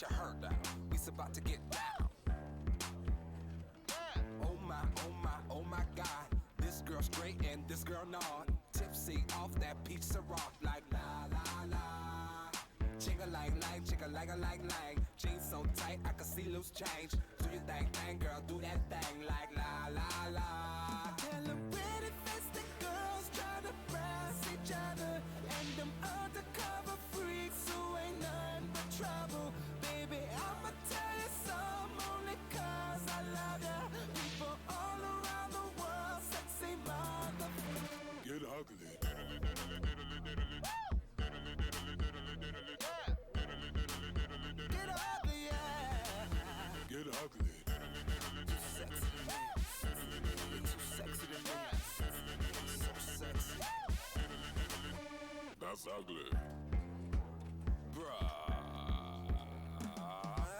get your heard out. We's about to get down. Oh my, oh my, oh my God. This girl's great and this girl not. Tipsy off that peach Ciroc, like la la la. Ching-a-lang-lang, ching-a-lang-a-lang-lang. Jeans so tight, I can see loose change. Do your thing, girl, do that thing, like la la la. Tell them pretty face girls try to press each other, and them undercover freaks who ain't nothing but trouble. Baby, I'ma tell you some only 'cause I love ya. People all around the world, sexy mother. Get ugly. Get ugly. Too sexy to me. Too sexy to me. So sexy. That's ugly. Bruh.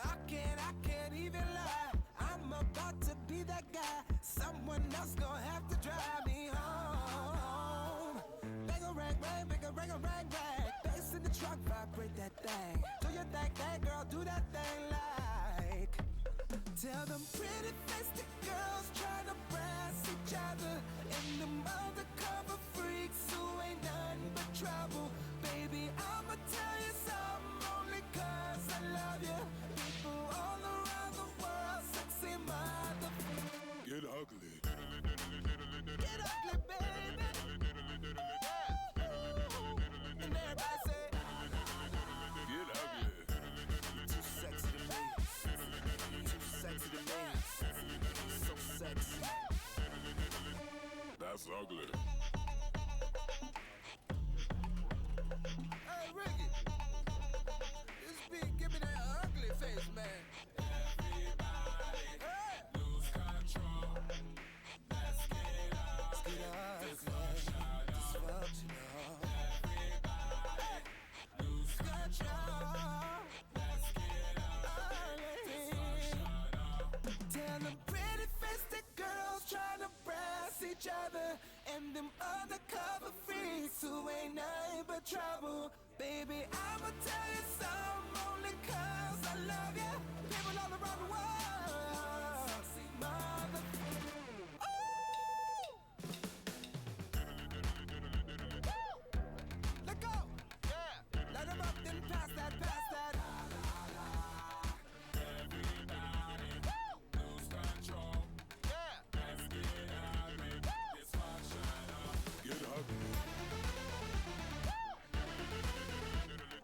I can't even lie. I'm about to be that guy. Someone else gonna have to drive me home. Bang a rang rang, bang a rang rang rang. Bass in the truck, vibrate that thing. Do your thing, girl, do that thing like. Tell them pretty faced girls try to brass each other, and them undercover freaks who ain't nothing but trouble. Baby, I'ma tell you something only 'cause I love you. People all around the world, sexy mother. Get ugly. Get ugly, baby. And everybody say, get ugly. Too sexy to me. Too sexy to me. So sexy. That's ugly. Hey, Ricky. This beat, give me that ugly face, man. Everybody, hey. Lose control. Let's get up. Dysfunctional. Everybody, lose control. Let's get up. Dysfunctional. Tell them pretty faced girls trying to brass each other, and them undercover freaks who ain't nothing but trouble. Baby, I'ma tell you something only 'cause I love you. People all around the world, sexy mother. Let go. Yeah. Let them up, then pass that, pass that. Everybody, lose control. Yeah. Let's get ugly. Dysfunctional. Get ugly.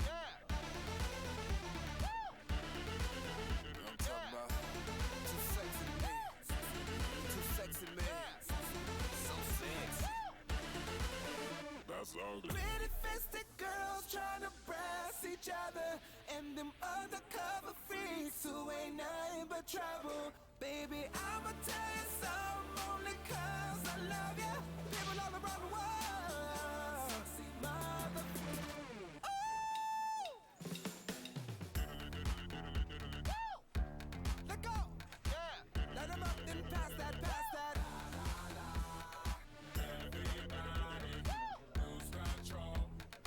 Yeah. I'm talking about too sexy to me. Too sexy, man. So sexy. That's ugly. Pretty faced girls trying to brass each other, and them undercover freaks who ain't nothing but trouble. Baby, I'ma tell you something only 'cause I love you. People all around the world, sexy mother. Let go. Yeah. Let them up, then pass that, pass that. Everybody, lose control.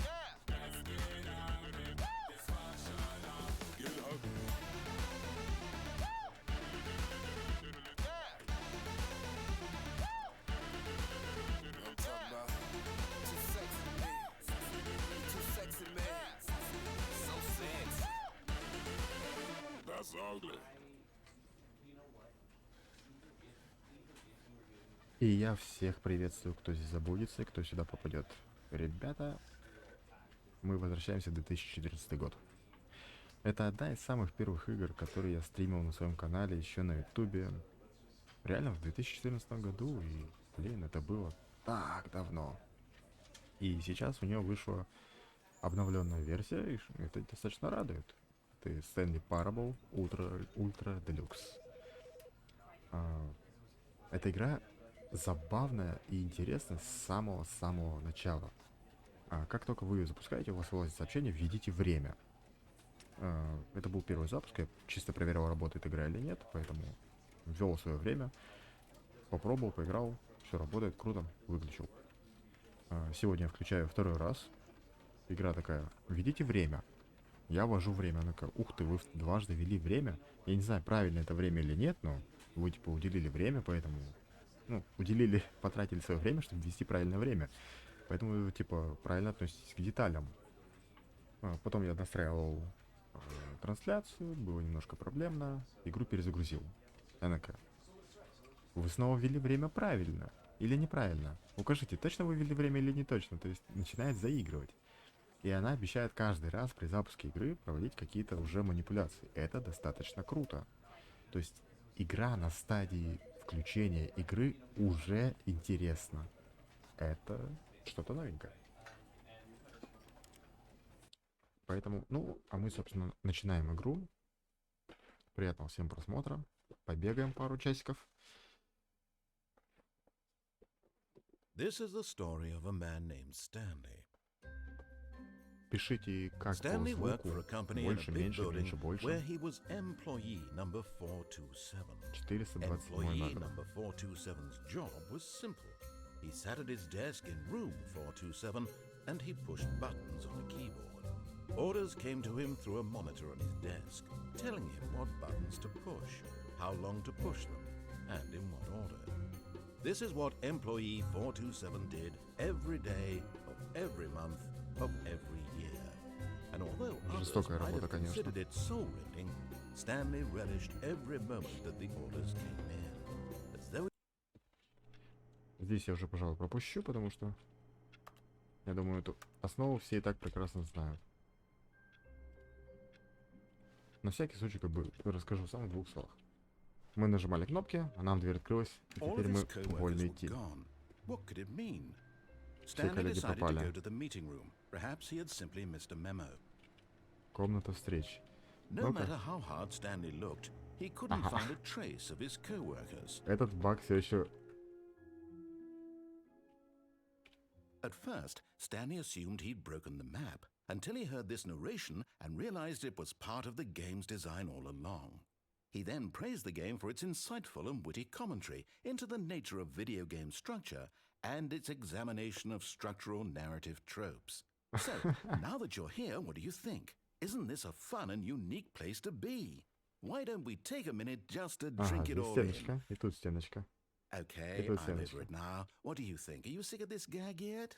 Yeah. Let's get ugly. Dysfunctional. Get ugly. Yeah. I'm talking about too sexy to me. Too sexy, man. So sexy. That's ugly. И я всех приветствую, кто здесь забудется и кто сюда попадет. Ребята, мы возвращаемся в 2014 год. Это одна из самых первых игр, которые я стримил на своем канале еще на ютубе. Реально в 2014 году, и, блин, это было так давно. И сейчас у нее вышла обновленная версия, и это достаточно радует. Это Stanley Parable Ultra Deluxe. Эта игра забавная и интересная с самого-самого начала. Как только вы ее запускаете, у вас вылазит сообщение «Введите время». Это был первый запуск, я чисто проверял, работает игра или нет, поэтому ввел свое время, попробовал, поиграл, все работает, круто, выключил. Сегодня я включаю второй раз. Игра такая: «Введите время». Я ввожу время. Она такая, ух ты, вы дважды ввели время. Я не знаю, правильно это время или нет, но вы, типа, уделили время, поэтому... Ну, уделили, потратили свое время, чтобы ввести правильное время. Поэтому вы, типа, правильно относитесь к деталям. Потом я настраивал трансляцию, было немножко проблемно. Игру перезагрузил. Она такая, вы снова ввели время правильно или неправильно? Укажите, точно вы ввели время или не точно? То есть начинает заигрывать. И она обещает каждый раз при запуске игры проводить какие-то уже манипуляции. Это достаточно круто. То есть игра на стадии включения игры уже интересна. Это что-то новенькое. Поэтому, ну, а мы, собственно, начинаем игру. Приятного всем просмотра. Побегаем пару часиков. This is the story of a man named Stanley. Пишите как по Stanley worked звуку. for a company in a Больше, big меньше, building меньше, больше. where he was employee number 427. 427 Employee номер. number 427's job was simple. He sat at his desk in room 427 and he pushed buttons on a keyboard. Orders came to him through a monitor on his desk, telling him what buttons to push, how long to push them, and in what order. This is what employee 427 did every day of every month of every year. And although others Жестокая might работа, have конечно. considered it soul-rending, Stanley relished every moment that the orders came in, as though Здесь я уже, пожалуй, пропущу, потому что я думаю, эту основу все и так прекрасно знают. На всякий случай, как бы, расскажу сам в 2 словах. Мы нажимали кнопки, а нам дверь открылась, и all теперь of мы his co-workers вольны were идти. gone. What could it mean? Все Stanley коллеги decided to пропали. go to the meeting room. Perhaps he had simply missed a memo. Комната встреч. No Ну-ка. matter how hard Stanley looked, he couldn't Ага. find a trace of his co-workers. Этот баг все еще... At first, Stanley assumed he'd broken the map until he heard this narration and realized it was part of the game's design all along. He then praised the game for its insightful and witty commentary into the nature of video game structure and its examination of structural narrative tropes. So, now that you're here, what do you think? Isn't this a fun and unique place to be? Why don't we take a minute just to Ага, drink it здесь all in? стеночка, и тут стеночка. Okay, It was I'm finished. over it now. What do you think? Are you sick of this gag yet?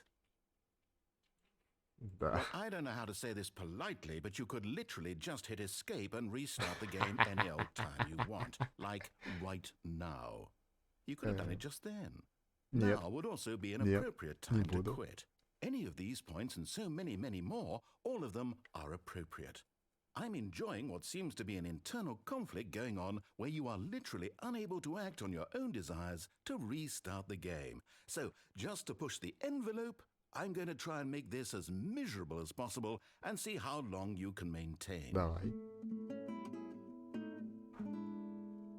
Да. Well, I don't know how to say this politely, but you could literally just hit escape and restart the game any old time you want. Like right now. You could have done it just then. Нет. Now would also be an Нет, appropriate не time to буду. quit. Any of these points and so many, many more, all of them are appropriate. I'm enjoying what seems to be an internal conflict going on where you are literally unable to act on your own desires to restart the game. So, just to push the envelope, I'm going to try and make this as miserable as possible and see how long you can maintain. Давай.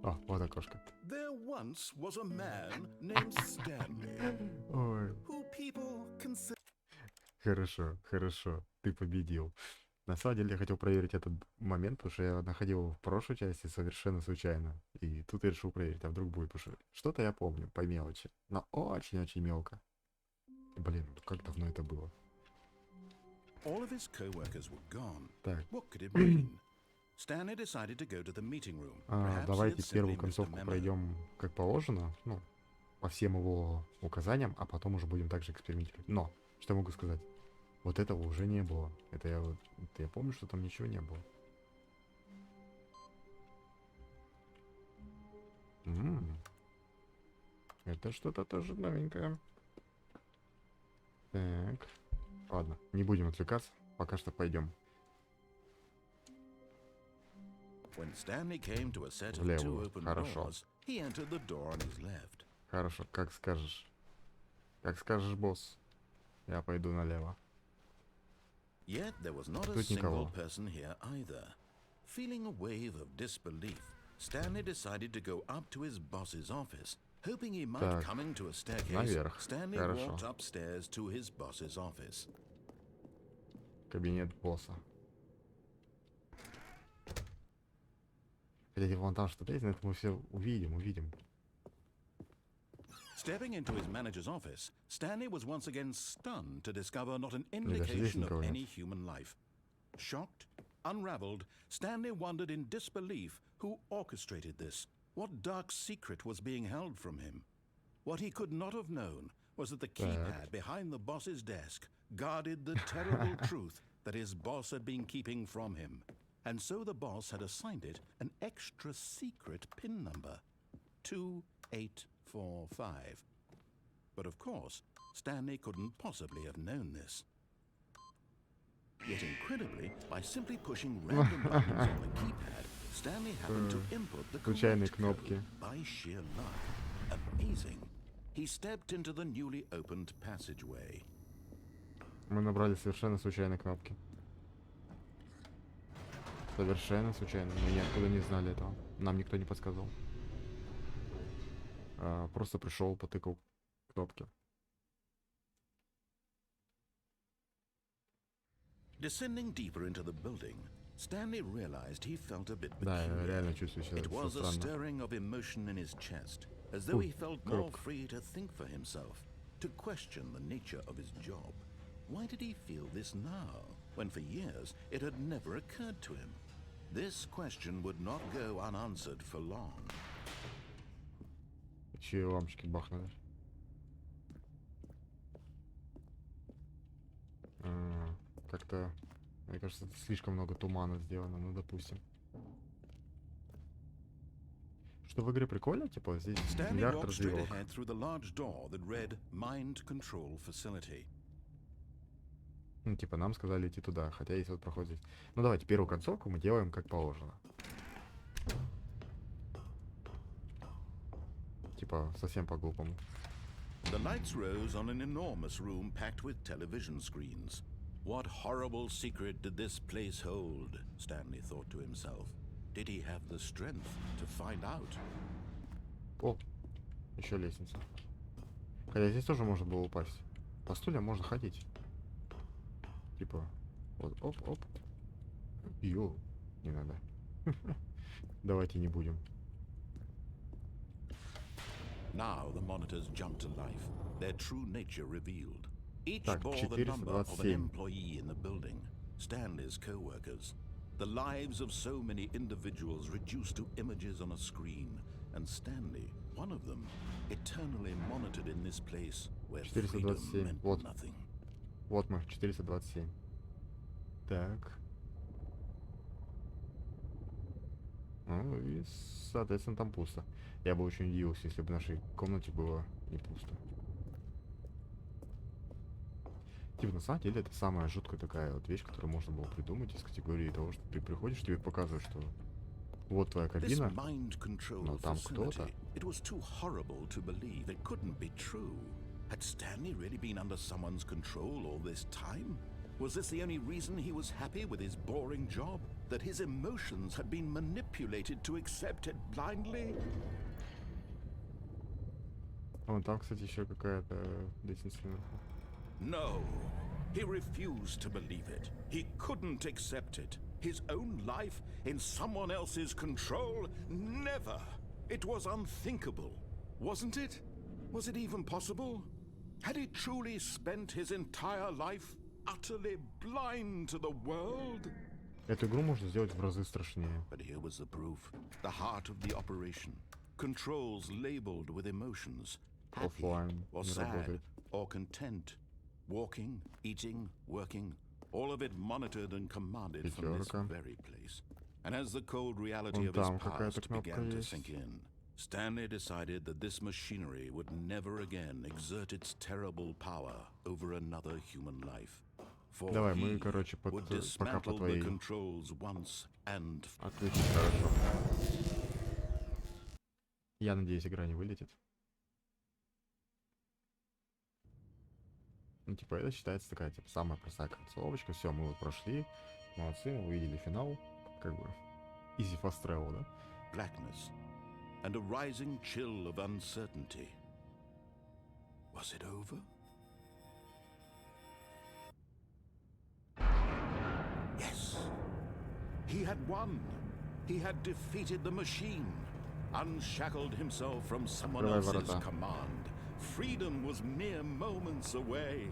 О, вот окошко. There once was a man named Stanley, Ой, who people consider... хорошо, хорошо, ты победил. На самом деле я хотел проверить этот момент, потому что я находил его в прошлой части совершенно случайно. И тут я решил проверить, а вдруг будет, потому что что-то я помню по мелочи, но очень-очень мелко. Блин, как давно это было. All of his co-workers were gone. Так, What could it mean? Stanley decided to go to the meeting room. Perhaps he давайте had simply первую missed a концовку memo. пройдем как положено, ну, по всем его указаниям, а потом уже будем также экспериментировать. Но, что я могу сказать? Вот этого уже не было. Это я помню, что там ничего не было. Это что-то тоже новенькое. Так. Ладно, не будем отвлекаться. Пока что пойдем. When Stanley came to a set of Влево. two open Хорошо. doors, he entered the door on his left. Хорошо, как скажешь. Как скажешь, босс. Я пойду налево. Yet there was not a Тут single никого. person here either. Feeling a wave of disbelief, Stanley decided to go up to his boss's office. Hoping he might Так, come into a staircase, наверх. Stanley Хорошо. walked upstairs to his boss's office. Кабинет босса. Хотя вон там что-то есть, но это мы все увидим. Stepping into his manager's office, Stanley was once again stunned to discover not an даже здесь indication of никого нет. any human life. Shocked, Unraveled, Stanley wondered in disbelief who orchestrated this, what dark secret was being held from him. What he could not have known was that the keypad behind the boss's desk guarded the terrible truth that his boss had been keeping from him. And so the boss had assigned it an extra secret PIN number, 2845. But of course, Stanley couldn't possibly have known this. Yet incredibly, by simply pushing random buttons on the keypad, Stanley happened to input the Случайные correct кнопки. code by sheer luck. Amazing. He stepped into the newly opened passageway. Мы набрали совершенно случайные кнопки. Совершенно случайно. Мы ниоткуда не знали этого. Нам никто не подсказал. Просто пришел, потыкал кнопки. Descending deeper into the building, Stanley realized he felt a bit Да, я peculiar. реально чувствую себя It was a странно. stirring of emotion in his chest, as though he felt more коробка. free to think for himself, to question the nature of his job. Why did he feel this now, when for years it had never occurred to him? This question would not go unanswered for long. Чьи лампочки бахнули? Как-то, мне кажется, слишком много тумана сделано, ну допустим. Что в игре прикольно, типа здесь Stanley миллиард walked straight развилок. ahead through the large door that read Mind Control Facility. Ну, типа, нам сказали идти туда, хотя есть вот проход здесь. Ну, давайте первую концовку мы делаем как положено. Типа, совсем по-глупому. The lights rose on an enormous room packed with television screens. What horrible secret did this place hold? Stanley thought to himself. Did he have the strength to find out? О, еще лестница. Хотя здесь тоже можно было упасть. По стульям можно ходить. Типа, вот, оп-оп. Йоу, не надо. Давайте не будем. Now the monitors jumped to life, their true nature revealed. Each Так, bore the number of an 427. employee in the building, Stanley's co-workers. The lives of so many individuals reduced to images on a screen, and Stanley, one of them, eternally monitored in this place where freedom 427. meant Вот. nothing. Вот мы, 427. Так. Ну и, соответственно, там пусто. Я бы очень удивился, если бы в нашей комнате было не пусто. Типа, на самом деле, это самая жуткая такая вот вещь, которую можно было придумать из категории того, что ты приходишь, тебе показывают, что вот твоя This кабина, mind control но там кто-то. facility, it was too horrible to believe it couldn't be true. Had Stanley really been under someone's control all this time? Was this the only reason he was happy with his boring job? That his emotions had been manipulated to accept it blindly? А вон там, кстати, еще какая-то лестница наверху. No. He refused to believe it. He couldn't accept it. His own life in someone else's control? Never. It was unthinkable. Wasn't it? Was it even possible? Had he truly spent his entire life utterly blind to the world? Эту игру можно сделать в разы страшнее. But here was the proof. The heart of the operation. Controls labeled with emotions. Happy Offline or не sad работает. or content. Walking, eating, working. All of it monitored and commanded from this Пятерка. very place. And as the cold reality Вон of his там какая-то past кнопка began to есть. sink in, Stanley decided that this machinery would never again exert its terrible power over another human life. For Давай, мы, he короче, would пока по dismantle the твоей controls once and отключить хорошо. Я надеюсь, игра не вылетит. Ну, типа, это считается такая, типа, самая простая концовочка. Все, мы вот прошли. Молодцы, мы увидели финал. Как бы, easy fast travel, да? blackness and a rising chill of uncertainty. Was it over? Yes. He had won. He had defeated the machine, unshackled himself from someone Открывай else's ворота. command. Freedom was mere moments away.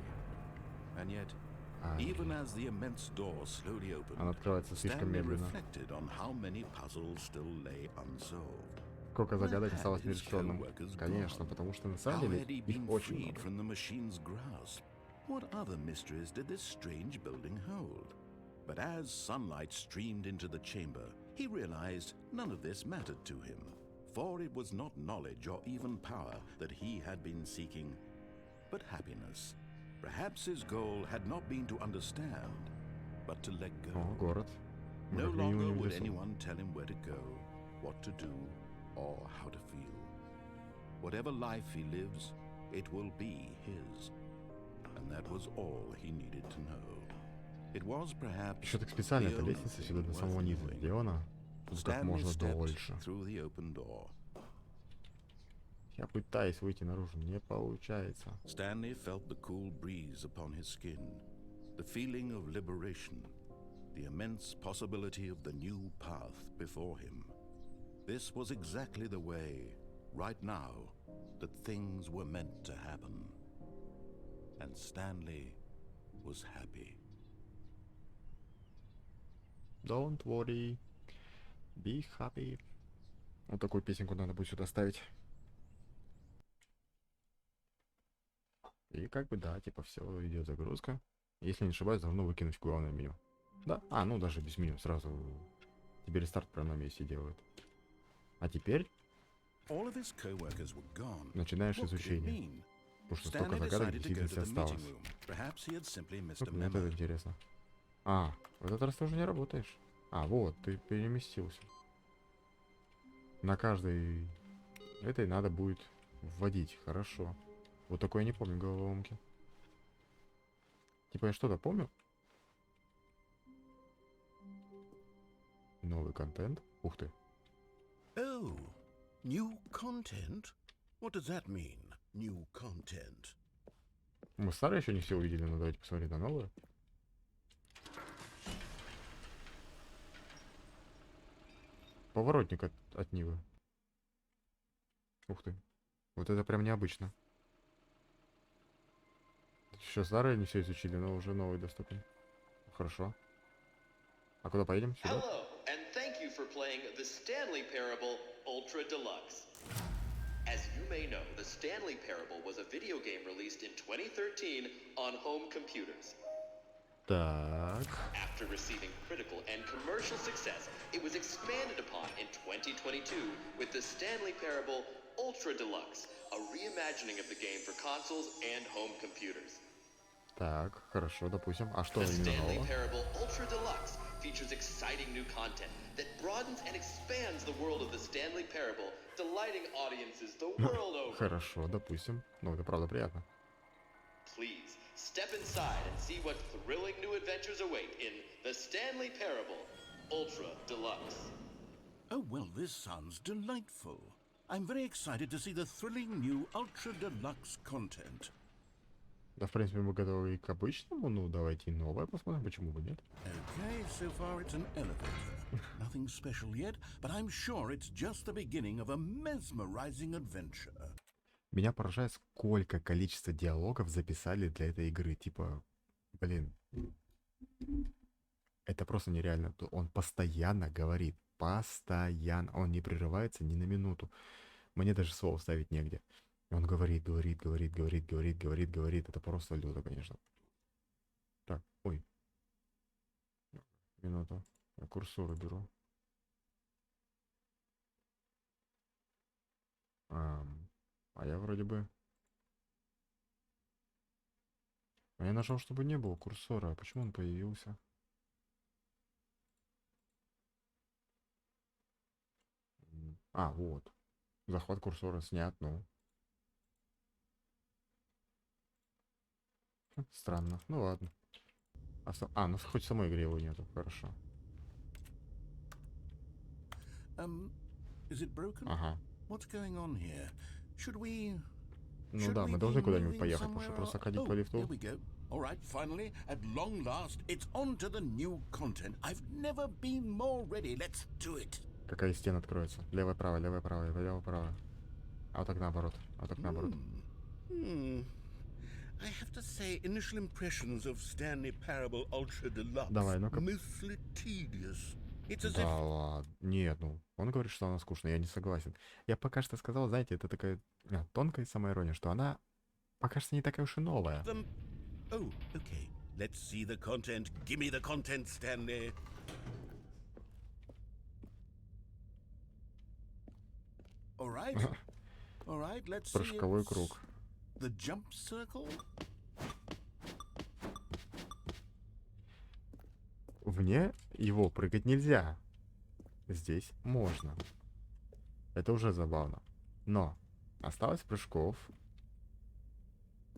And yet, Even as the immense door slowly Она opened, открывается слишком Stanley медленно. reflected on how many puzzles still lay unsolved. Сколько загадок Where осталось had his нерешенным? co-workers Конечно, gone? потому что на How самом деле had he их been очень freed много. from the machine's grasp? What other mysteries did this strange building hold? But as sunlight streamed into the chamber, he realized none of this mattered to him, for it was not knowledge or even power that he had been seeking, but happiness. Perhaps his goal had not been to understand, but to let go. О, город. Мы No как минимум longer не в would лесу. anyone tell him where to go, what to do, or how to feel. Whatever life he lives, it will be his. And that was all he needed to know. It was perhaps Еще так специально the эта only лестница thing сюда до worth самого низа knowing. сделана, чтобы как Stanley можно stepped дольше. through the open door. Я пытаюсь выйти наружу, не получается. Stanley felt the cool breeze upon his skin, the feeling of liberation, the immense possibility of the new path before him. This was exactly the way, right now, that things were meant to happen. And Stanley was happy. Don't worry, be happy. Вот такую песенку надо будет сюда ставить. И как бы, да, типа все, идет загрузка. Если не ошибаюсь, должно выкинуть в главное меню. Да? А, ну даже без меню, сразу тебе рестарт прямо на месте делают. А теперь All of his co-workers were gone. начинаешь What could it изучение. mean? Потому что столько Stanley загадок decided to go действительно to the осталось. meeting room. Perhaps he had simply missed a Мне это memo. интересно. А, в этот раз ты уже не работаешь. А, вот, ты переместился. На каждой этой надо будет вводить. Хорошо. Вот такое я не помню головоломки. Типа я что-то помню? Новый контент. Ух ты. Oh, new content? What does that mean, new content? Мы старые еще не все увидели, но давайте посмотреть на новое. Поворотник от Нивы. Ух ты. Вот это прям необычно. Еще старые не все изучили, но уже новый доступен. Хорошо. А куда поедем? Сюда? Hello, and thank you for playing the Stanley Parable Ultra Deluxe. As you may know, the Stanley Parable was a video game released in 2013 on home computers. Так. After receiving critical and commercial success, it was expanded upon in 2022 with the Stanley Parable Ultra Deluxe, a reimagining of the game for consoles and home computers. Так, хорошо, допустим. А что The именно Stanley нового? Parable Ultra Deluxe features exciting new content that broadens and expands the world of the Stanley Parable, delighting audiences the world over. Хорошо, допустим. Ну, это правда приятно. Please, step inside and see what thrilling new adventures await in the Stanley Parable Ultra Deluxe. Oh, well, this sounds delightful. I'm very excited to see the thrilling new Ultra Deluxe content. Да, в принципе, мы готовы и к обычному. Ну, давайте и новое посмотрим, почему бы нет. Okay, so far it's an elevator. Nothing special yet, but I'm sure it's just the beginning of a mesmerizing adventure. Меня поражает, сколько количество диалогов записали для этой игры. Типа, блин, это просто нереально. Он постоянно говорит. Постоянно. Он не прерывается ни на минуту. Мне даже слово ставить негде. Он говорит. Это просто люто, конечно. Так, ой. Минуту. Я курсор уберу. А я вроде бы... А я нажал, чтобы не было курсора. А почему он появился? А, вот. Захват курсора снят, ну. Странно. Ну ладно. Ну хоть в самой игре его нету. Хорошо. Is it broken? Ага. What's going on here? Should we... Ну да, мы должны куда-нибудь поехать, потому что просто ходить по лифту. Here we go. All right, finally, at long last, it's on to the new content. I've never been more ready. Let's do it. Какая стена откроется? Левая, правая, левая, правая, левая, правая. А вот так наоборот. А вот так наоборот. I have to say, initial impressions of Stanley Parable Ultra Deluxe Давай, ну-ка. mostly tedious. It's as Да if ладно. Нет, ну, он говорит, что она скучная, я не согласен. Я пока что сказал, знаете, это такая тонкая самоирония, что она пока что не такая уж и новая. them. Oh, okay. Let's see the content. Give me the content, Stanley. All right. All right, let's see. Прыжковой It's круг. The jump circle? Вне его прыгать нельзя. Здесь можно. Это уже забавно. Но осталось прыжков.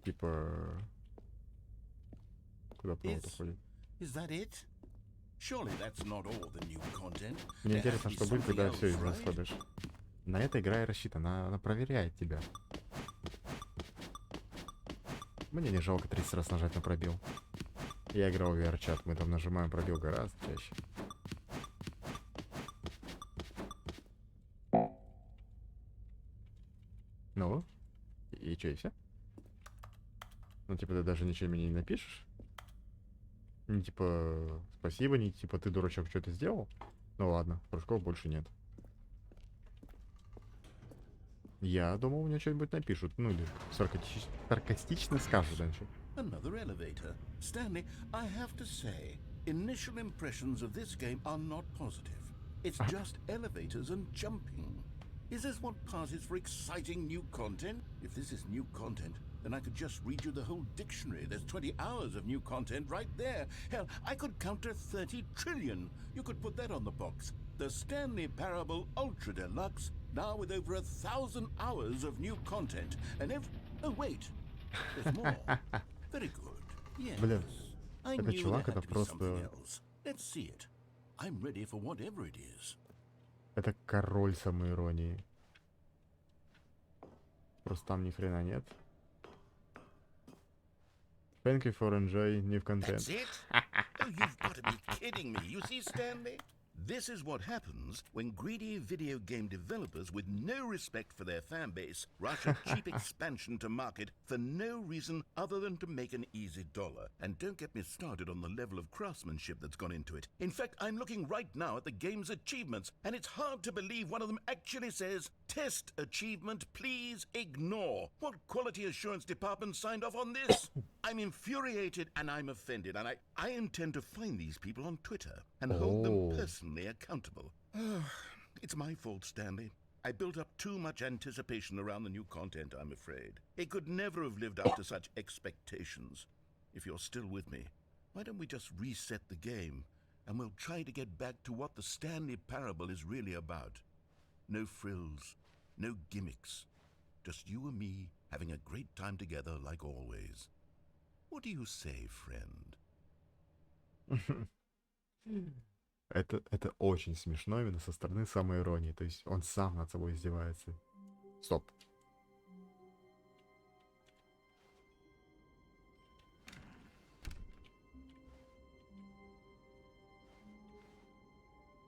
Типа... Куда провод уходит? Is that it? Surely that's not all the new content. Мне There has интересно, to be что будет, когда something все else, right? израсходишь. На это игра и рассчитана. Она проверяет тебя. Мне не жалко 30 раз нажать на пробел. Я играл в VR-чат, мы там нажимаем пробел гораздо чаще. Ну? И чё, и все? Ну, типа, ты даже ничего мне не напишешь? Не типа, спасибо, не типа, ты, дурачок, что-то сделал? Ну ладно, прыжков больше нет. Я думал, мне что-нибудь напишут. Ну, или саркастично скажут дальше. Another elevator. Stanley, I have to say, initial impressions of this game are not positive. It's just elevators and jumping. Is this what passes for exciting new content? If this is new content, then I could just read you the whole dictionary. There's 20 hours of new content right there. Hell, I could counter 30 trillion. You could put that on the box. The Stanley Parable Ultra Deluxe, now with over 1,000 hours of new content. And oh wait, there's more. Very good. Yes. Блин, I этот knew there чувак had это to be something просто... else. Let's see it. I'm ready for whatever it is. Это король самоиронии. Просто там ни хрена нет. Thank you for enjoying new content. That's it? Oh, you've got to be kidding me. You see, Stanley? This is what happens when greedy video game developers with no respect for their fan base rush a cheap expansion to market for no reason other than to make an easy dollar. And don't get me started on the level of craftsmanship that's gone into it. In fact, I'm looking right now at the game's achievements, and it's hard to believe one of them actually says, "Test achievement, please ignore." What quality assurance department signed off on this? I'm infuriated and I'm offended, and I intend to find these people on Twitter and hold them personally accountable. It's my fault, Stanley. I built up too much anticipation around the new content, I'm afraid. It could never have lived up to such expectations. If you're still with me, why don't we just reset the game, and we'll try to get back to what the Stanley Parable is really about. No frills, no gimmicks. Just you and me having a great time together like always. What do you say, friend? Это очень смешно именно со стороны самоиронии. То есть он сам над собой издевается. Стоп.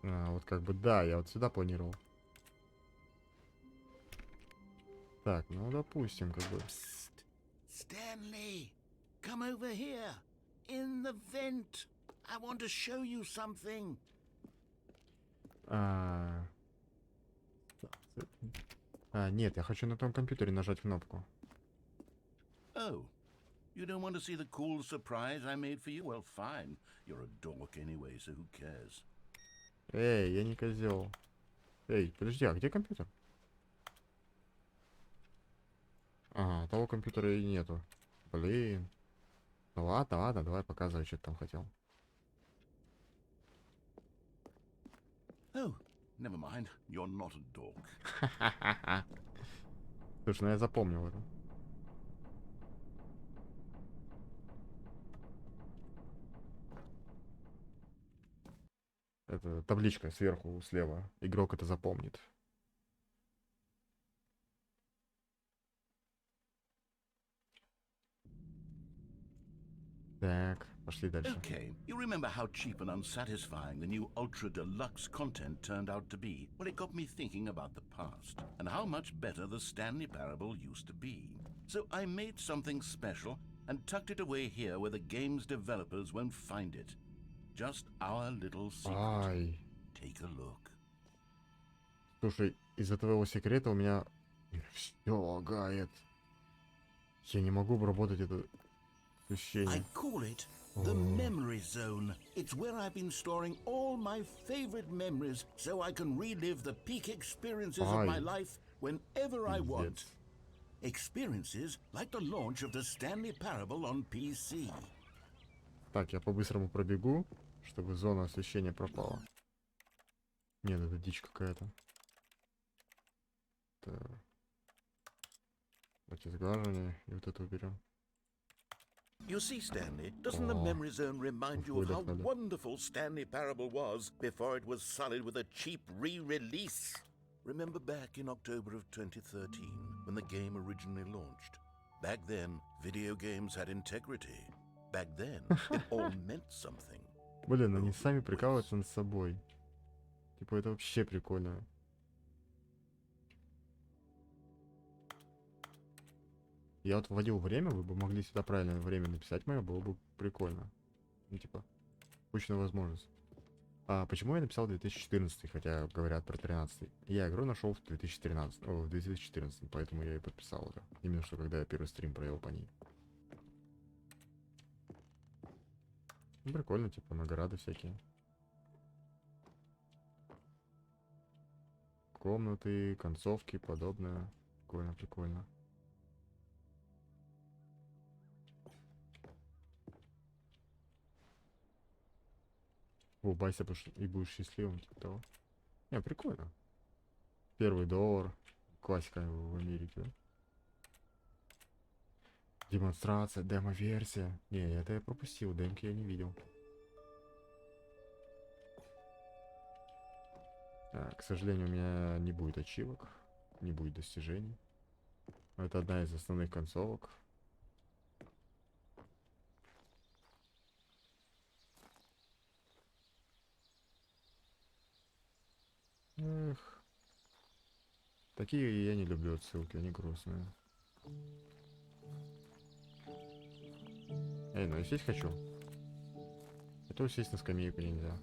Вот как бы да, я вот сюда планировал. Так, ну допустим, как бы. Psst. Stanley, come over here. In the vent. I want to show you something. Нет, я хочу на том компьютере нажать кнопку. Oh, you don't want to see the cool surprise I made for you? Well, fine. You're a dork anyway, so who cares? Эй, я не козел. Эй, подожди, а где компьютер? Ага, того компьютера и нету. Блин. Ну ладно, ладно, давай показывай, что ты там хотел. Oh, never mind. You're not a dork. Слушай, ну я запомнил это. Это табличка сверху, слева. Игрок это запомнит. Так, пошли дальше. Okay, you remember how cheap and unsatisfying the new Ultra Deluxe content turned out to be? Well, it got me thinking about the past and how much better the Stanley Parable used to be. So I made something special and tucked it away here where the game's developers won't find it. Just our little secret. Ай. Take a look. Слушай, из-за твоего секрета у меня все лагает. Я не могу обработать это I освещение. call it the memory zone. It's where I've been storing all my favorite memories so I can relive the peak experiences of my Ай. life whenever I want. Пиздец. Experiences like the launch of the Stanley Parable on PC. Так, я по-быстрому пробегу, чтобы зона освещения пропала. Нет, это дичь какая-то. Так. Давайте сглаживание и вот это уберем. You see, Stanley, doesn't the memory zone remind you of how Выдохнули. wonderful Stanley Parable was before it was sullied with a cheap re-release? Remember back in October of 2013 when the game originally launched? Back then, video games had integrity. Back then, it all meant something. Блин, они сами прикалываются над собой. Типа, это вообще прикольно. Я вот вводил время, вы бы могли сюда правильное время написать мое, было бы прикольно. Ну, типа, пущенная возможность. А почему я написал 2014, хотя говорят про 13? Я игру нашел в 2013, в 2014, поэтому я и подписал это. Именно что когда я первый стрим провел по ней. Ну, прикольно, типа, награды всякие. Комнаты, концовки, подобное. Прикольно, прикольно. Улыбайся и будешь счастливым, типа того. Не, прикольно. $1. Классика в Америке, да? Демонстрация, демо-версия. Не, это я пропустил, демки я не видел. Так, к сожалению, у меня не будет ачивок, не будет достижений. Это одна из основных концовок. Эх. Такие я не люблю отсылки, они грустные. Эй, ну я сесть хочу. Это сесть на скамейку нельзя.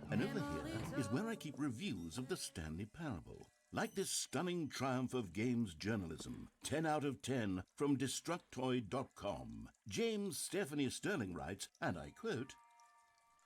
And over here is where I keep reviews of the Stanley Parable. Like this stunning triumph of games journalism, 10 out of 10 from Destructoid.com. James Stephanie Sterling writes, and I quote,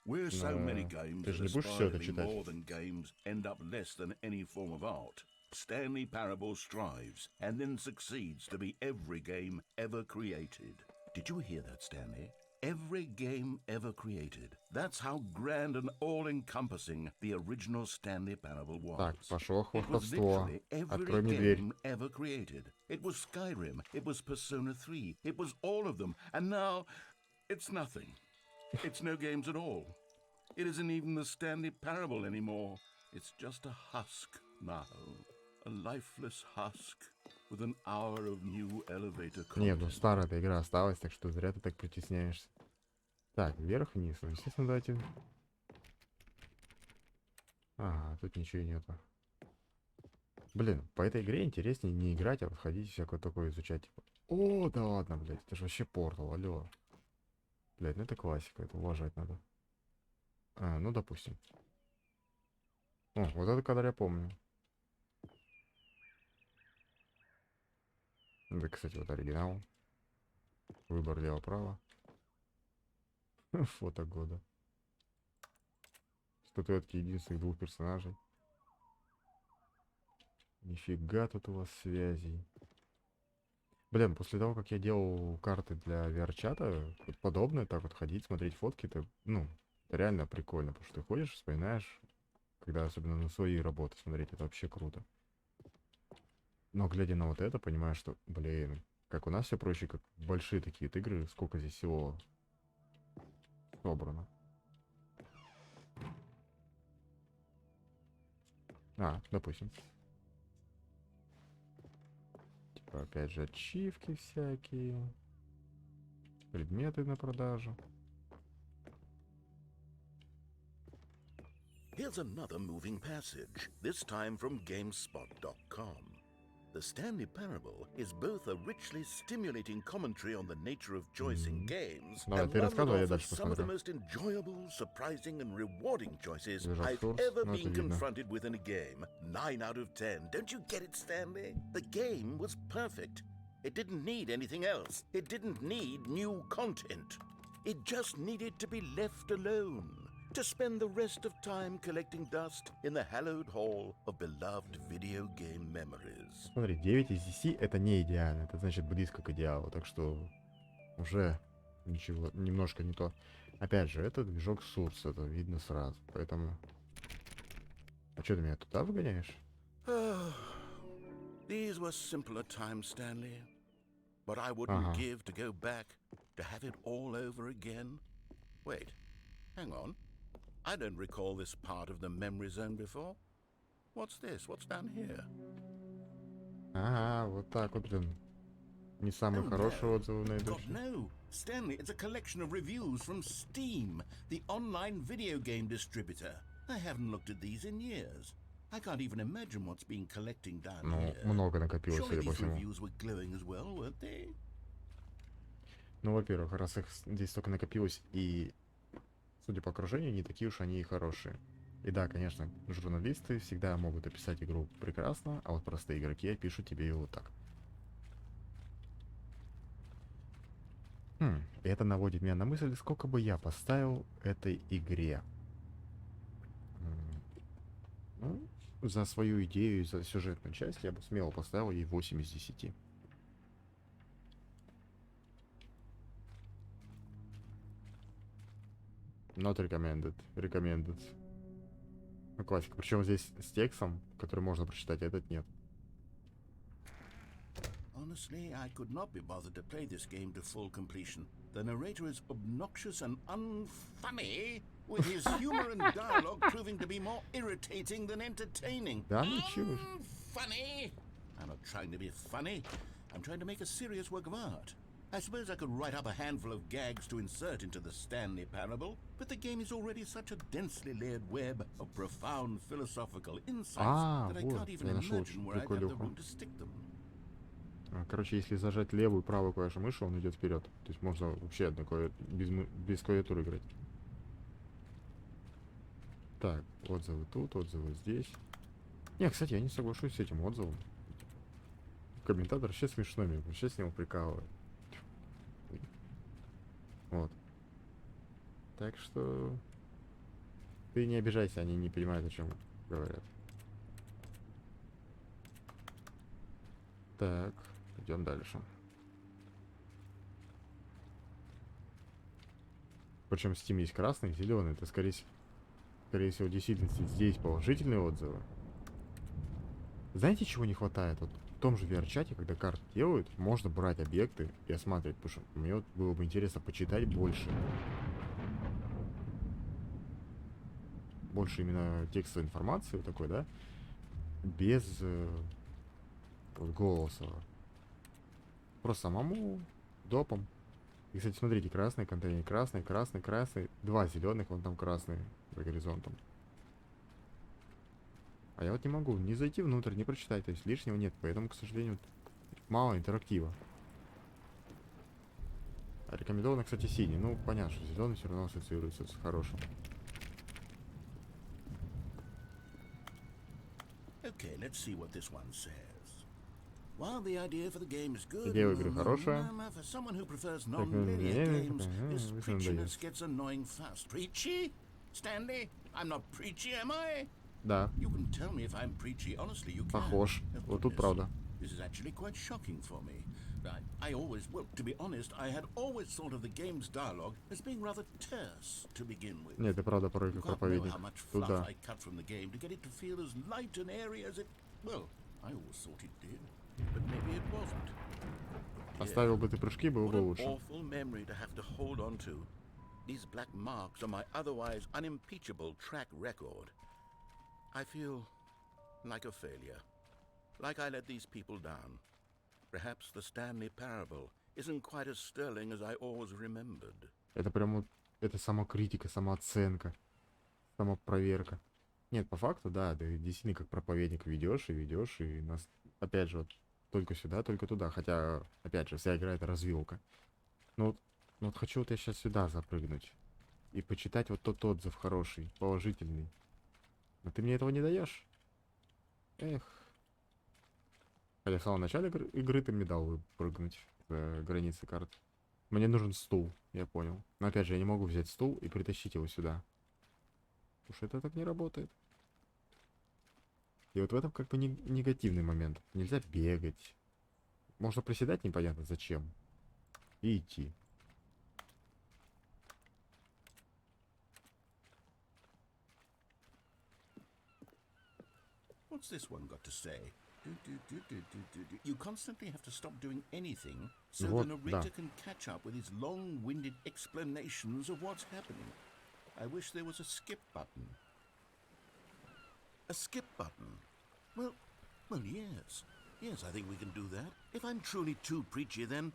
"Where so many games ты же that не будешь всё это aspire to be читать. more than games end up less than any form of art, Stanley Parable strives and then succeeds to be every game ever created." Did you hear that, Stanley? Every game ever created. That's how grand and all-encompassing the original Stanley Parable was. Так, пошло It was хвастовство. literally every Открой мне дверь. game ever created. It was Skyrim. It was Persona 3. It was all of them. And now, it's nothing. It's no games at all. It isn't even the Stanley Parable anymore. It's just a husk now. A lifeless husk with an hour of new elevator Нет, ну content. старая эта игра осталась, так что зря ты так притесняешься. Так, вверх-вниз. Ну, естественно, давайте. Ага, тут ничего нету. Блин, по этой игре интереснее не играть, а вот ходить всякое такое изучать. Типа, о, да ладно, блядь, это же вообще портал, алло. Блядь, ну это классика, это уважать надо. А, ну допустим. О, вот это кадр я помню. Да, кстати, вот оригинал. Выбор лево-право. Фото года. Статуэтки единственных двух персонажей. Нифига тут у вас связей. Блин, после того, как я делал карты для VR-чата, вот подобное, так вот ходить, смотреть фотки, это, ну, это реально прикольно, потому что ты ходишь, вспоминаешь, когда особенно на свои работы смотреть, это вообще круто. Но глядя на вот это, понимаешь, что, блин, как у нас все проще, как большие такие вот игры, сколько здесь всего собрано. А, допустим. Типа, опять же, ачивки всякие. Предметы на продажу. Here's another moving passage, this time from GameSpot.com. The The Stanley Parable is both a richly stimulating commentary on the nature of choice in games Давай, and ты one that рассказывай, я offers дальше some of the посмотрю. most enjoyable, surprising, and rewarding choices Движок I've source, ever ну это been видно. confronted with in a game. 9 out of 10. Don't you get it, Stanley? The game was perfect. It didn't need anything else. It didn't need new content. It just needed to be left alone. To spend the rest of time collecting dust in the hallowed hall of beloved video game memories. Смотри, 9 из 10 это не идеально, это значит близко к идеалу, так что уже ничего, немножко не то. Опять же, это движок Source, это видно сразу, поэтому... А что ты меня туда выгоняешь? These were simpler times, Stanley. But I wouldn't give to go back, to have it all over again. Wait, hang on. I don't recall this part of the memory zone before. What's this? What's down here? Ага, вот так вот, блин. Не самые хорошие отзывы найдешь. God, no. Stanley, it's a collection of reviews from Steam, the online video game distributor. I haven't looked at these in years. I can't even imagine what's been collecting down here. Ну, много накопилось, Surely судя по these всему. reviews were glowing as well, weren't they? Ну, во-первых, раз их здесь столько накопилось, и, судя по окружению, не такие уж они и хорошие. И да, конечно, журналисты всегда могут описать игру прекрасно, а вот простые игроки опишут тебе ее вот так. И это наводит меня на мысль, сколько бы я поставил этой игре. Ну, за свою идею и за сюжетную часть я бы смело поставил ей 8 из 10. Not recommended. Recommended. Ну, классика. Причем здесь с текстом, который можно прочитать, а этот нет. Honestly, I could not be bothered to play this game to full completion. The narrator is obnoxious and unfunny, with his humor and dialogue proving to be more irritating than entertaining. Да, ничего. Funny? I'm not trying to be funny. I'm trying to make a serious work of art. I suppose I could write up a handful of gags to insert into the Stanley Parable, but the game is already such a densely layered web of profound philosophical insights that I вот, can't even я нашел imagine where I'd have the приколюху. room to stick them. Короче, если зажать левую и правую клавишу мыши, он идет вперед. То есть можно вообще без клавиатуры играть. Так, отзывы тут, отзывы здесь. Не, кстати, я не соглашусь с этим отзывом. Комментатор вообще смешной, меня вообще с него прикалывает. Вот. Так что... Ты не обижайся, они не понимают, о чем говорят. Так, идем дальше. Причем в Steam есть красный, зеленый. Это скорее всего, в действительности здесь положительные отзывы. Знаете, чего не хватает? Вот в том же VR-чате, когда карты делают, можно брать объекты и осматривать. Потому что мне вот было бы интересно почитать больше. Больше именно текстовой информации такой, да? Без вот голоса. Просто самому допом. И, кстати, смотрите, красный контейнер, красный, красный, красный. Два зеленых, вон там красный за горизонтом. А я вот не могу ни зайти внутрь, ни прочитать, то есть лишнего нет, поэтому, к сожалению, мало интерактива. А рекомендовано, кстати, синий. Ну, понятно, что зеленый все равно ассоциируется с хорошим. Okay, let's see what this one says. While the idea for the game is good, Идея игры хорошая. for someone who prefers non-linear games, this preachiness gets annoying fast. Preachy? Stanley? I'm not preachy, am I? Да, You can tell me if I'm preachy, honestly, you can. похож. Oh, Вот тут goodness. правда. This is actually quite shocking for me. I always, well, to be honest, I had always thought of the game's dialogue as being rather terse to begin with. Нет, ты правда порой You как can't know проповедник. how much Тут fluff да. I cut from the game to get it to feel as light and airy as it, well, I always thought it did, but maybe it wasn't. Оставил бы ты прыжки, было What бы an лучше. awful memory to have to hold on to. These black marks on my otherwise unimpeachable track record. I feel like a failure. Like I let these people down. Perhaps the Stanley Parable isn't quite as sterling as I always remembered. Это прям вот, это самокритика, самооценка, самопроверка. Нет, по факту, да, ты действительно как проповедник ведешь, и нас, опять же, вот, только сюда, только туда. Хотя, опять же, вся игра — это развилка. Ну вот хочу вот я сейчас сюда запрыгнуть. И почитать вот тот отзыв хороший, положительный. Но ты мне этого не даешь? Эх. Хотя в самом начале игры ты мне дал прыгнуть за границы карт. Мне нужен стул, я понял. Но опять же, я не могу взять стул и притащить его сюда. Потому что это так не работает. И вот в этом как бы негативный момент. Нельзя бегать. Можно приседать непонятно зачем. И идти. What's this one got to say? You constantly have to stop doing anything so Вот, the да. narrator can catch up with his long-winded explanations of what's happening. I wish there was a skip button. A skip button? Well, yes. Yes, I think we can do that. If I'm truly too preachy, then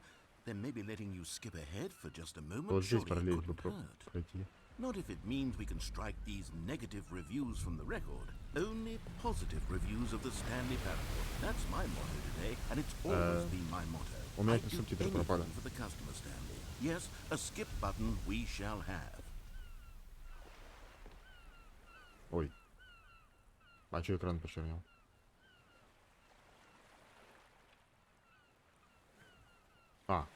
maybe letting you skip ahead for just a moment Вот здесь surely параллель бы couldn't hurt. пройти. Not if it means we can strike these negative reviews from the record. Only positive reviews of the Stanley Parable. That's my motto today, and it's always been my motto. У меня I'd do субтитры anything пропали. for the customer, Stanley. Yes, a skip button we shall have. Ой. А чё экран почернел? А.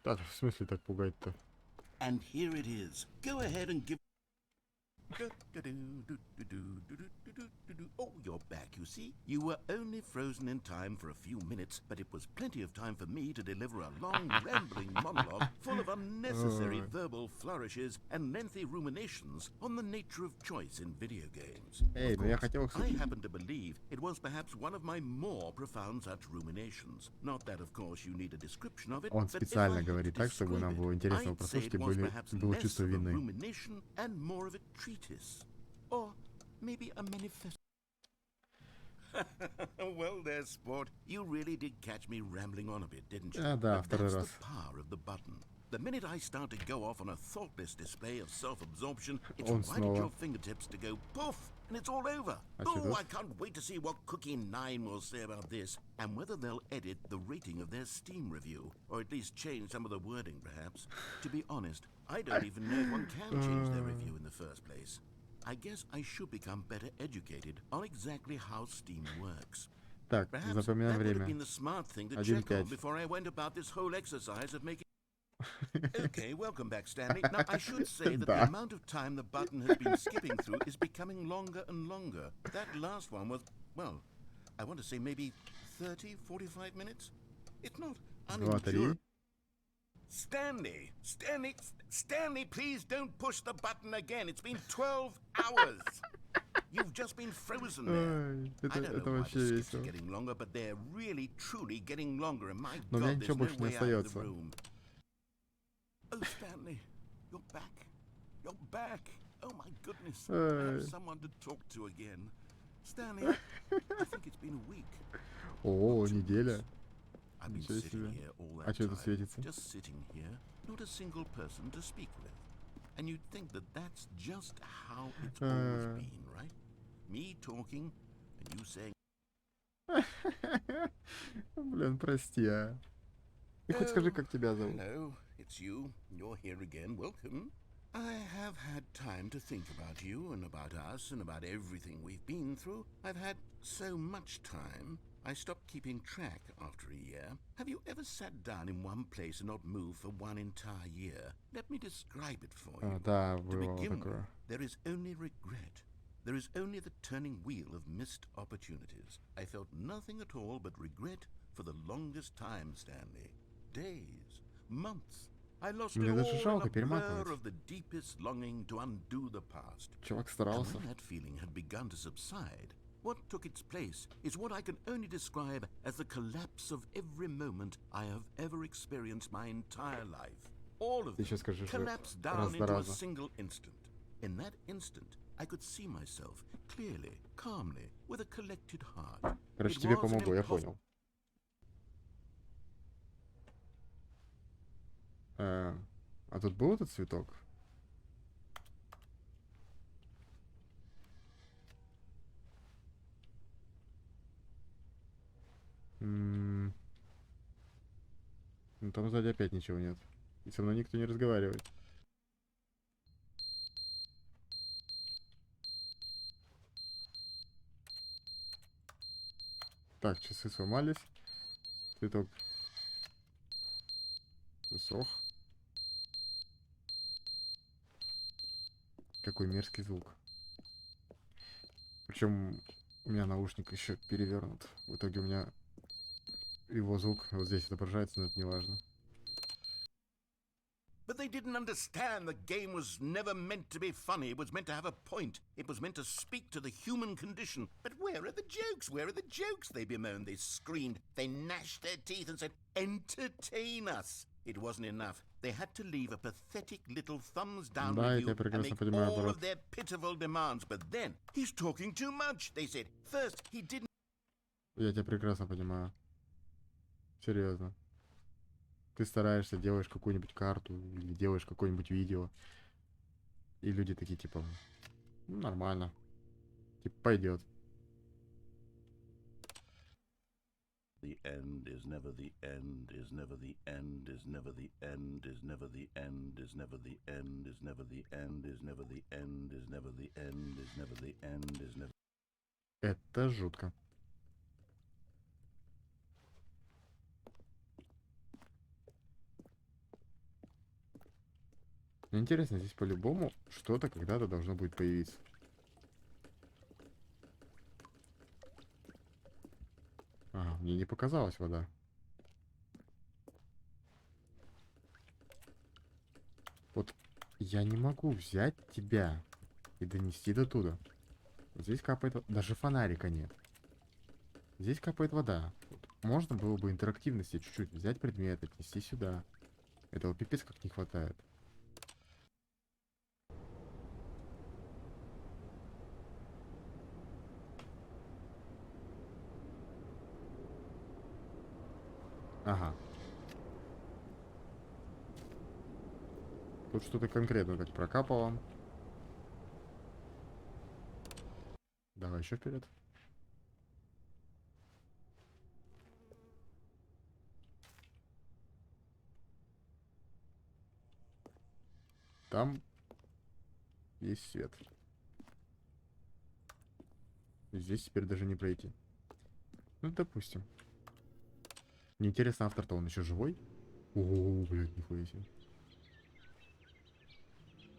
Да, в смысле так пугать-то? And here it is. Go ahead and give... Oh, you're back, you see. You were only frozen in time for a few minutes, but it was plenty of time for me to deliver a long, rambling monologue full of unnecessary verbal flourishes and lengthy ruminations on the nature of choice in video games. Эй, ну я хотел их I happen to believe it was perhaps one of my more profound such ruminations. Not that, of course, you need a description of it. Он but if I специально had to говорит так, чтобы нам describe было it, интересно I'd say прослушать и it was perhaps было less чувство of a вины. rumination and more of a treatise. Or maybe a manifesto. Well there, sport. You really did catch me rambling on a bit, didn't you? Да, But второй that's раз. the power of the button. The minute I start to go off on a thoughtless display of self-absorption, it's Он right at снова. your fingertips to go poof, and it's all over. А чё Oh, тут? I can't wait to see what Cookie 9 will say about this, and whether they'll edit the rating of their Steam review, or at least change some of the wording, perhaps. To be honest, I don't even know if one can change their review in the first place. I guess I should become better educated on exactly how Steam works. Так, Perhaps запоминаем that would have время. been the smart thing to 1:5. check on before I went about this whole exercise of making... Okay, welcome back, Stanley. Now, I should say that the Да. amount of time the button has been skipping through is becoming longer and longer. That last one was, well, I want to say maybe 30, 45 minutes? It's not 2, 3. unendurable. Stanley, please don't push the button again. It's been 12 hours. You've just been frozen there. Ой, I это don't know why вообще the skips are весело. getting longer, but they're really, truly getting longer. And my Но у меня God, ничего there's больше no не way out of the остается. room. Oh, Stanley, you're back. You're back. Oh my goodness. I have Эй. someone to talk to again. Stanley, I think it's been a week. О, неделя. I've been Ничего sitting себе. here all А that чё это time, светится? just sitting here, not a single person to speak with. And you'd think that that's just how it's always been, right? Me talking, and you saying, Блин, прости, а. Ты хоть скажи, как тебя зовут? hello, it's you. You're here again. Welcome. I have had time to think about you and about us and about everything we've been through. I've had so much time. I stopped keeping track after a year. Have you ever sat down in one place and not moved for one entire year? Let me describe it for you. Да, To было begin with, такое. there is only regret. There is only the turning wheel of missed opportunities. I felt nothing at all but regret for the longest time, Stanley. Days, months. I lost it Мне all даже in жалко a blur перематывать. of the deepest longing to undo the past. Чувак And старался. when that feeling had begun to subside, what took its place is what I can only describe as the collapse of every moment I have ever experienced my entire life. All of Ты them еще скажи, что collapsed раз down за into a раза. single instant. In that instant, I could see myself clearly, calmly, with a collected heart. Короче, It тебе was an помогло, я impos- понял. А тут был этот цветок? Ну там сзади опять ничего нет. И со мной никто не разговаривает. Так, часы сломались. Цветок засох. Какой мерзкий звук. Причем у меня наушник еще перевернут. В итоге у меня его звук вот здесь отображается, но это не важно. But they didn't understand the game was never meant to be funny. It was meant to have a point. It was meant to speak to the human condition. But where are the jokes? Where are the jokes? They bemoaned, they screamed, they gnashed their teeth and said, entertain us. It wasn't enough. They had to leave a pathetic little thumbs down Да, я review тебя and прекрасно make понимаю, all брат. of their pitiful demands. But then, he's talking too much, they said. First, he didn't. Я тебя прекрасно понимаю. Серьезно. Ты стараешься, делаешь какую-нибудь карту или делаешь какое-нибудь видео. И люди такие, типа, ну, нормально. Типа, пойдет. The end is never the end, is never the end, is never the end, is never the end, is never the end, is never the end, is never the end, is never the end, is never the end, is never. Это жутко. Мне интересно, здесь по-любому что-то когда-то должно будет появиться. Ага, мне не показалась вода. Вот я не могу взять тебя и донести до туда. Вот здесь капает... Даже фонарика нет. Здесь капает вода. Вот можно было бы интерактивности чуть-чуть. Взять предмет, отнести сюда. Этого пипец как не хватает. Ага. Тут что-то конкретно так прокапало. Давай еще вперед. Там есть свет. И здесь теперь даже не пройти. Ну, допустим. Мне интересно, автор-то он еще живой? О, блядь, нихуя себе.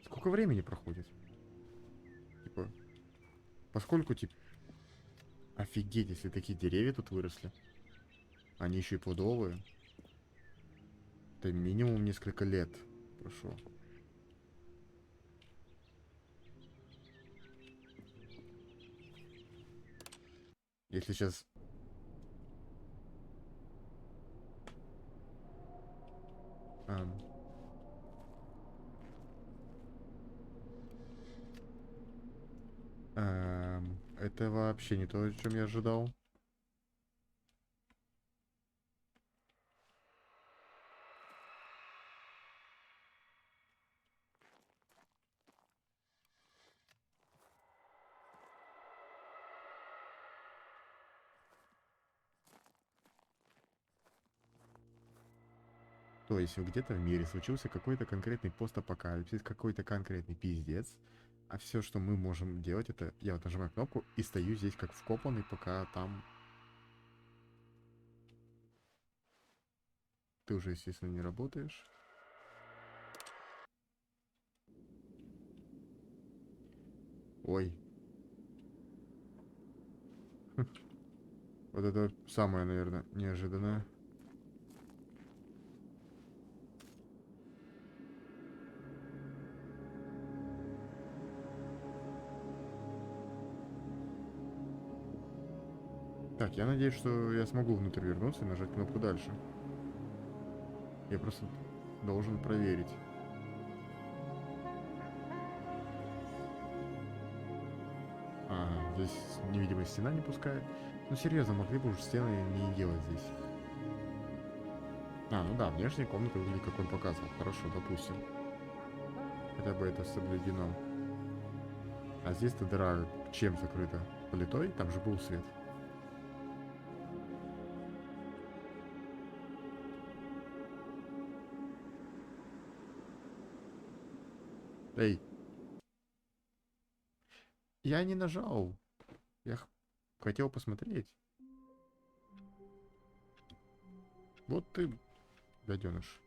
Сколько времени проходит? Типа, поскольку, типа, офигеть, если такие деревья тут выросли. Они еще и плодовые. Это минимум несколько лет прошло. Если сейчас... это вообще не то, о чем я ожидал. То есть где-то в мире случился какой-то конкретный постапокалипсис, какой-то конкретный пиздец, а все, что мы можем делать, это я вот нажимаю кнопку и стою здесь как вкопанный, пока там... Ты уже, естественно, не работаешь. Ой. Вот это самое, наверное, неожиданное. Так, я надеюсь, что я смогу внутрь вернуться и нажать кнопку дальше. Я просто должен проверить. Ага, здесь невидимая стена не пускает. Ну серьезно, могли бы уже стены не делать здесь. А, ну да, внешняя комната выглядит, как он показывал. Хорошо, допустим. Хотя бы это соблюдено. А здесь-то дыра чем закрыта? Плитой? Там же был свет. Эй. Я не нажал. Хотел посмотреть. Вот ты, гаденыш.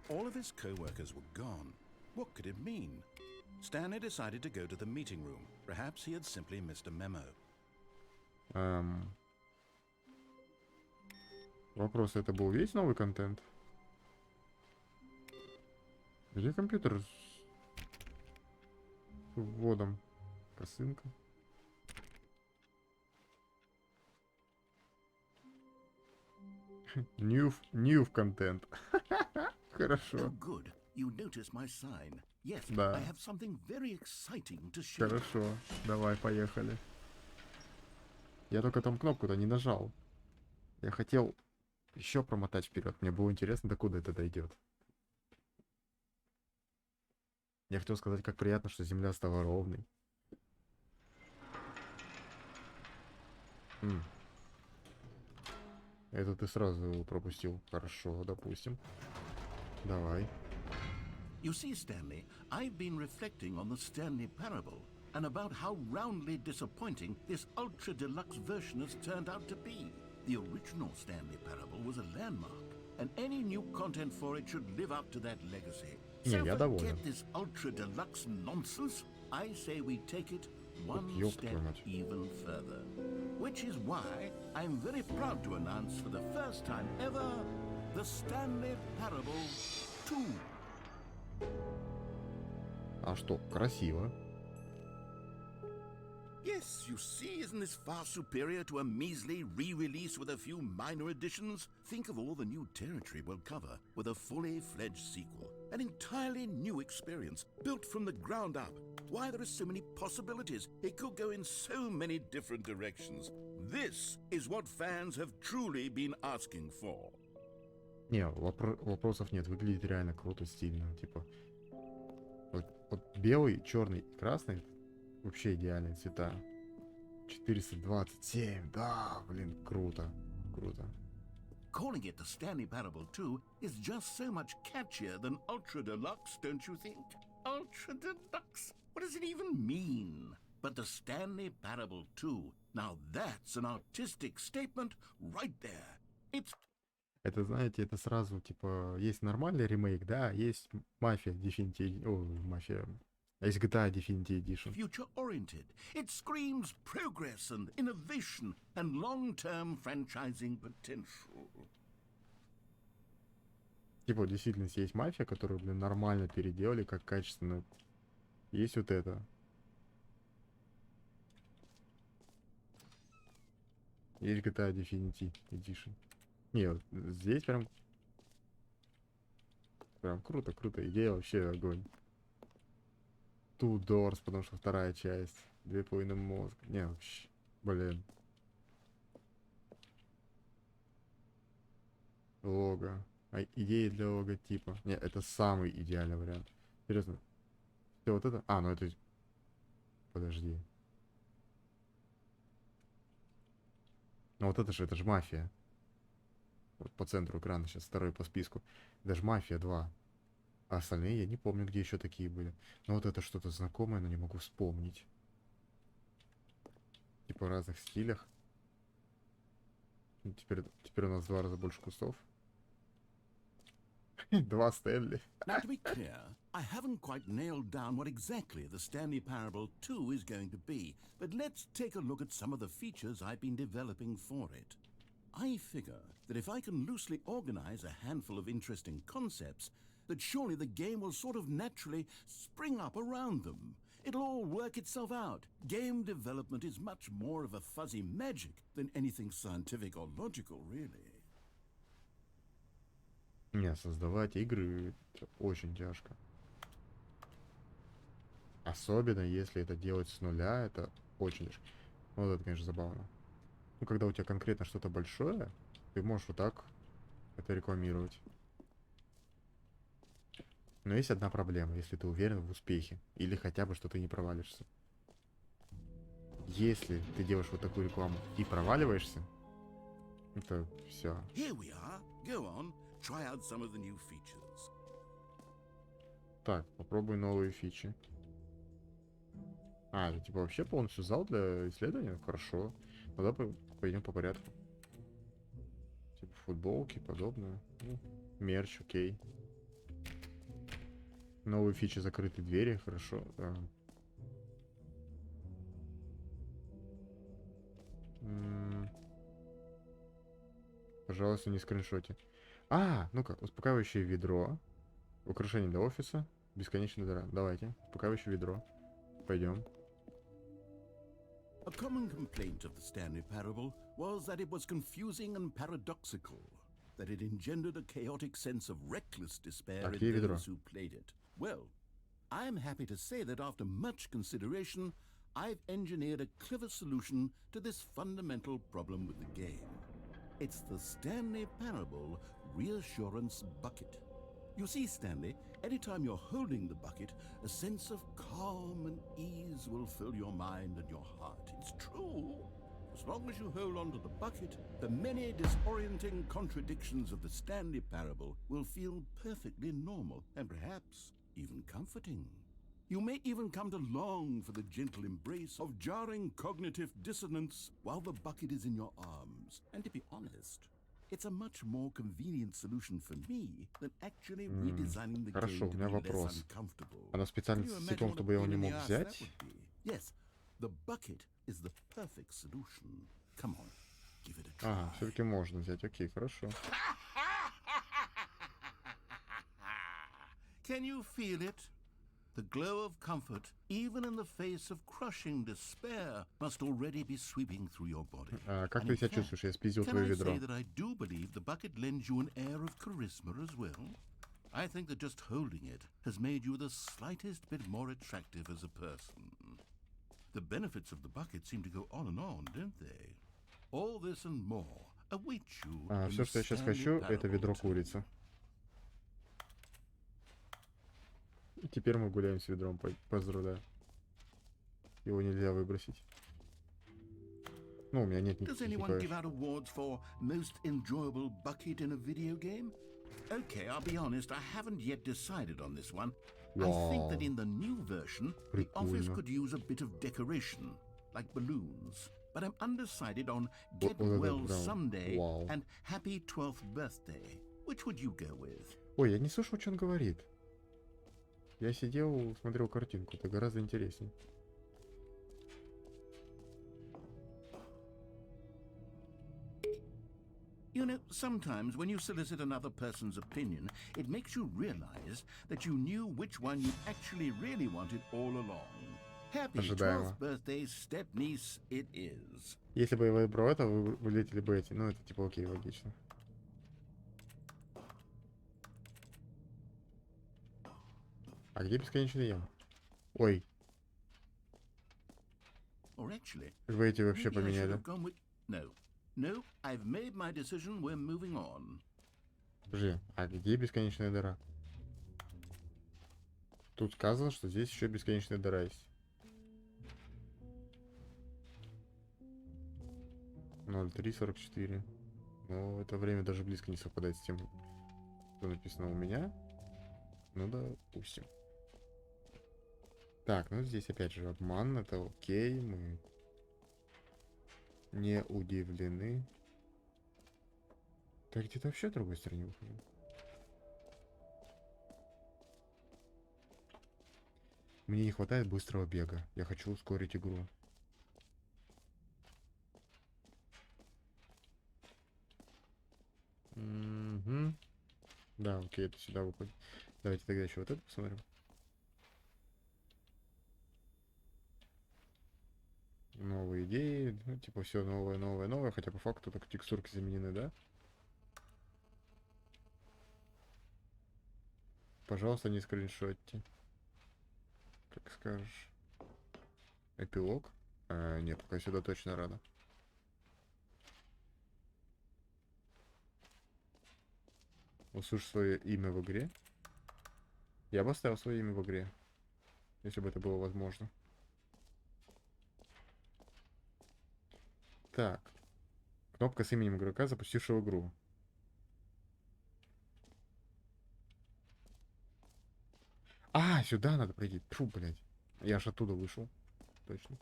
All of his co-workers were gone. What could it mean? Stanley decided to go to the meeting room. Perhaps he had simply missed a memo. Вопрос, это был весь новый контент? Где компьютер с вводом? Косынка. New контент. Хорошо. Oh, good. You noticed my sign. Yes, Да. I have something very exciting to show. Хорошо. Давай, поехали. Я только там кнопку-то не нажал. Я хотел еще промотать вперед. Мне было интересно, докуда это дойдет. Я хотел сказать, как приятно, что земля стала ровной. Это ты сразу пропустил. Хорошо, допустим. Давай. You see, Stanley, I've been reflecting on the Stanley Parable and about how roundly disappointing this ultra deluxe version has turned out to be. The original Stanley Parable was a landmark, and any new content for it should live up to that legacy. Не, So я доволен. forget this ultra deluxe nonsense. I say we take it one ёб step твою мать. even further. Which is why I'm very proud to announce for the first time ever the Stanley Parable 2. А что, красиво. Yes, you see, isn't this far superior to a measly re-release with a few minor additions? Think of all the new territory we'll cover with a fully fledged sequel. An entirely new experience, built from the ground up. Why, there are so many possibilities. It could go in so many different directions. This is what fans have truly been asking for. Не, вопросов нет. Выглядит реально круто, стильно. Типа, вот белый, черный и красный вообще идеальные цвета. 427, да, блин, круто, круто. Calling it the Stanley Parable 2 is just so much catchier than Ultra Deluxe, don't you think? Ultra Deluxe? What does it even mean? But the Stanley Parable 2, now that's an artistic statement right there. It's... Это, знаете, это сразу, типа, есть нормальный ремейк, да, есть Мафия Definitive, о, Мафия, есть GTA Definitive Edition. future-oriented. It screams progress and innovation and long-term franchising potential. Типа, в действительности есть Мафия, которую, блин, нормально переделали, как качественно. Есть вот это. Есть GTA Definitive Edition. Не, вот здесь прям круто, круто. Идея вообще огонь. Two Doors, потому что вторая часть. 2,5 мозг. Не, вообще, блин. Лого. А идеи для логотипа. Не, это самый идеальный вариант. Интересно. Все вот это? А, ну это... Подожди. Ну вот это же Мафия. Вот по центру экрана сейчас второй по списку. Это же Мафия 2. А остальные я не помню, где еще такие были. Но вот это что-то знакомое, но не могу вспомнить. Типа в разных стилях. Теперь у нас в 2 раза больше кустов. 2 Стэнли. Now, to be clear, I haven't quite nailed down what exactly the Stanley Parable 2 is going to be, but let's take a look at some of the features I've been developing for it. I figure that if I can loosely organize a handful of interesting concepts, that surely the game will sort of naturally spring up around them. It'll all work itself out. Game development is much more of a fuzzy magic than anything scientific or logical, really. Не, создавать игры это очень тяжко. Особенно если это делать с нуля, это очень тяжко. Вот это, конечно, забавно. Ну, когда у тебя конкретно что-то большое, ты можешь вот так это рекламировать. Но есть одна проблема, если ты уверен в успехе. Или хотя бы, что ты не провалишься. Если ты делаешь вот такую рекламу и проваливаешься, это все. Here we are. Go on. Try out some of the new features. Так, попробуй новые фичи. А, это типа вообще полностью зал для исследования? Хорошо. Ну да, пойдем по порядку. Типа футболки, подобное. Ну, мерч, окей. Новые фичи, закрытые двери, хорошо. Да. Пожалуйста, не скриншоте. А, ну-ка, успокаивающее ведро. Украшение для офиса. Бесконечный дыра. Давайте. Успокаивающее ведро. Пойдем. A common complaint of the Stanley Parable was that it was confusing and paradoxical, that it engendered a chaotic sense of reckless despair in ведро. those who played it. Well, I am happy to say that after much consideration, I've engineered a clever solution to this fundamental problem with the game. It's the Stanley Parable Reassurance Bucket. You see, Stanley, anytime you're holding the bucket, a sense of calm and ease will fill your mind and your heart. It's true. As long as you hold on to the bucket, the many disorienting contradictions of the Stanley Parable will feel perfectly normal and perhaps even comforting. You may even come to long for the gentle embrace of jarring cognitive dissonance while the bucket is in your arms. And to be honest, it's a much more convenient solution for me than actually redesigning the Хорошо, game у to меня be less вопрос. uncomfortable. Она специально Can you с imagine стеклом, what a чтобы я его pain не in the мог ass that взять? would be? Yes, the bucket is the perfect solution. Come on, give it a try. Ага, все-таки можно взять. Окей, хорошо. Can you feel it? The glow of comfort, even in the face of crushing despair, must already be sweeping through your body. Как And ты in себя fact, чувствуешь? Я спиздил can твое I ведро. say that I do believe the bucket lends you an air of charisma as well? I think that just holding it has made you the slightest bit more attractive as a person. The benefits of the bucket seem to go on and on, don't they? All this and more await you in Все, the что я сейчас Stanley хочу, это Parable ведро 2. курицы. И теперь мы гуляем с ведром по да. Его нельзя выбросить. Ну, у меня нет Does никаких anyone give клавиш. out awards for most enjoyable bucket in a video game? Okay, I'll be honest, I haven't yet decided on this one. I think that in the new version, the office Прикольно. could use a bit of decoration, like balloons. But I'm undecided on Get вот это Well прям Someday вау. and Happy 12th Birthday. Which would you go with? Ой, я не слышал, что он говорит. Я сидел, смотрел картинку. Это гораздо интереснее. You know, sometimes when you solicit another person's opinion, it makes you realize that you knew which one you actually really wanted all along. Happy Ожидаемо. 12th birthday, step-niece it is. Если бы я выбрал это, вы вылетели бы эти. Ну, это типа окей, логично. А где бесконечный ям? Ой, Or actually, вы эти вообще maybe I should поменяли. have gone with... No, I've made my decision, we're moving on. Подожди, а где бесконечная дыра? Тут сказано, что здесь еще бесконечная дыра есть. 03:44. Но это время даже близко не совпадает с тем, что написано у меня. Ну да, допустим. Так, ну здесь опять же обман, это окей, мы не удивлены. Так где-то вообще в другой стороне выходим. Мне не хватает быстрого бега. Я хочу ускорить игру. Угу. Да, окей, это сюда выходит. Давайте тогда еще вот это посмотрим. Новые идеи, ну, типа все новое, хотя по факту только текстурки заменены, да? Пожалуйста, не скриншотьте. Как скажешь. Эпилог? Нет, пока сюда точно рано. Услышь свое имя в игре. Я бы оставил свое имя в игре, если бы это было возможно. Так. Кнопка с именем игрока, запустившего игру. А, сюда надо пройти. Фу, блядь. Я ж оттуда вышел. Точно.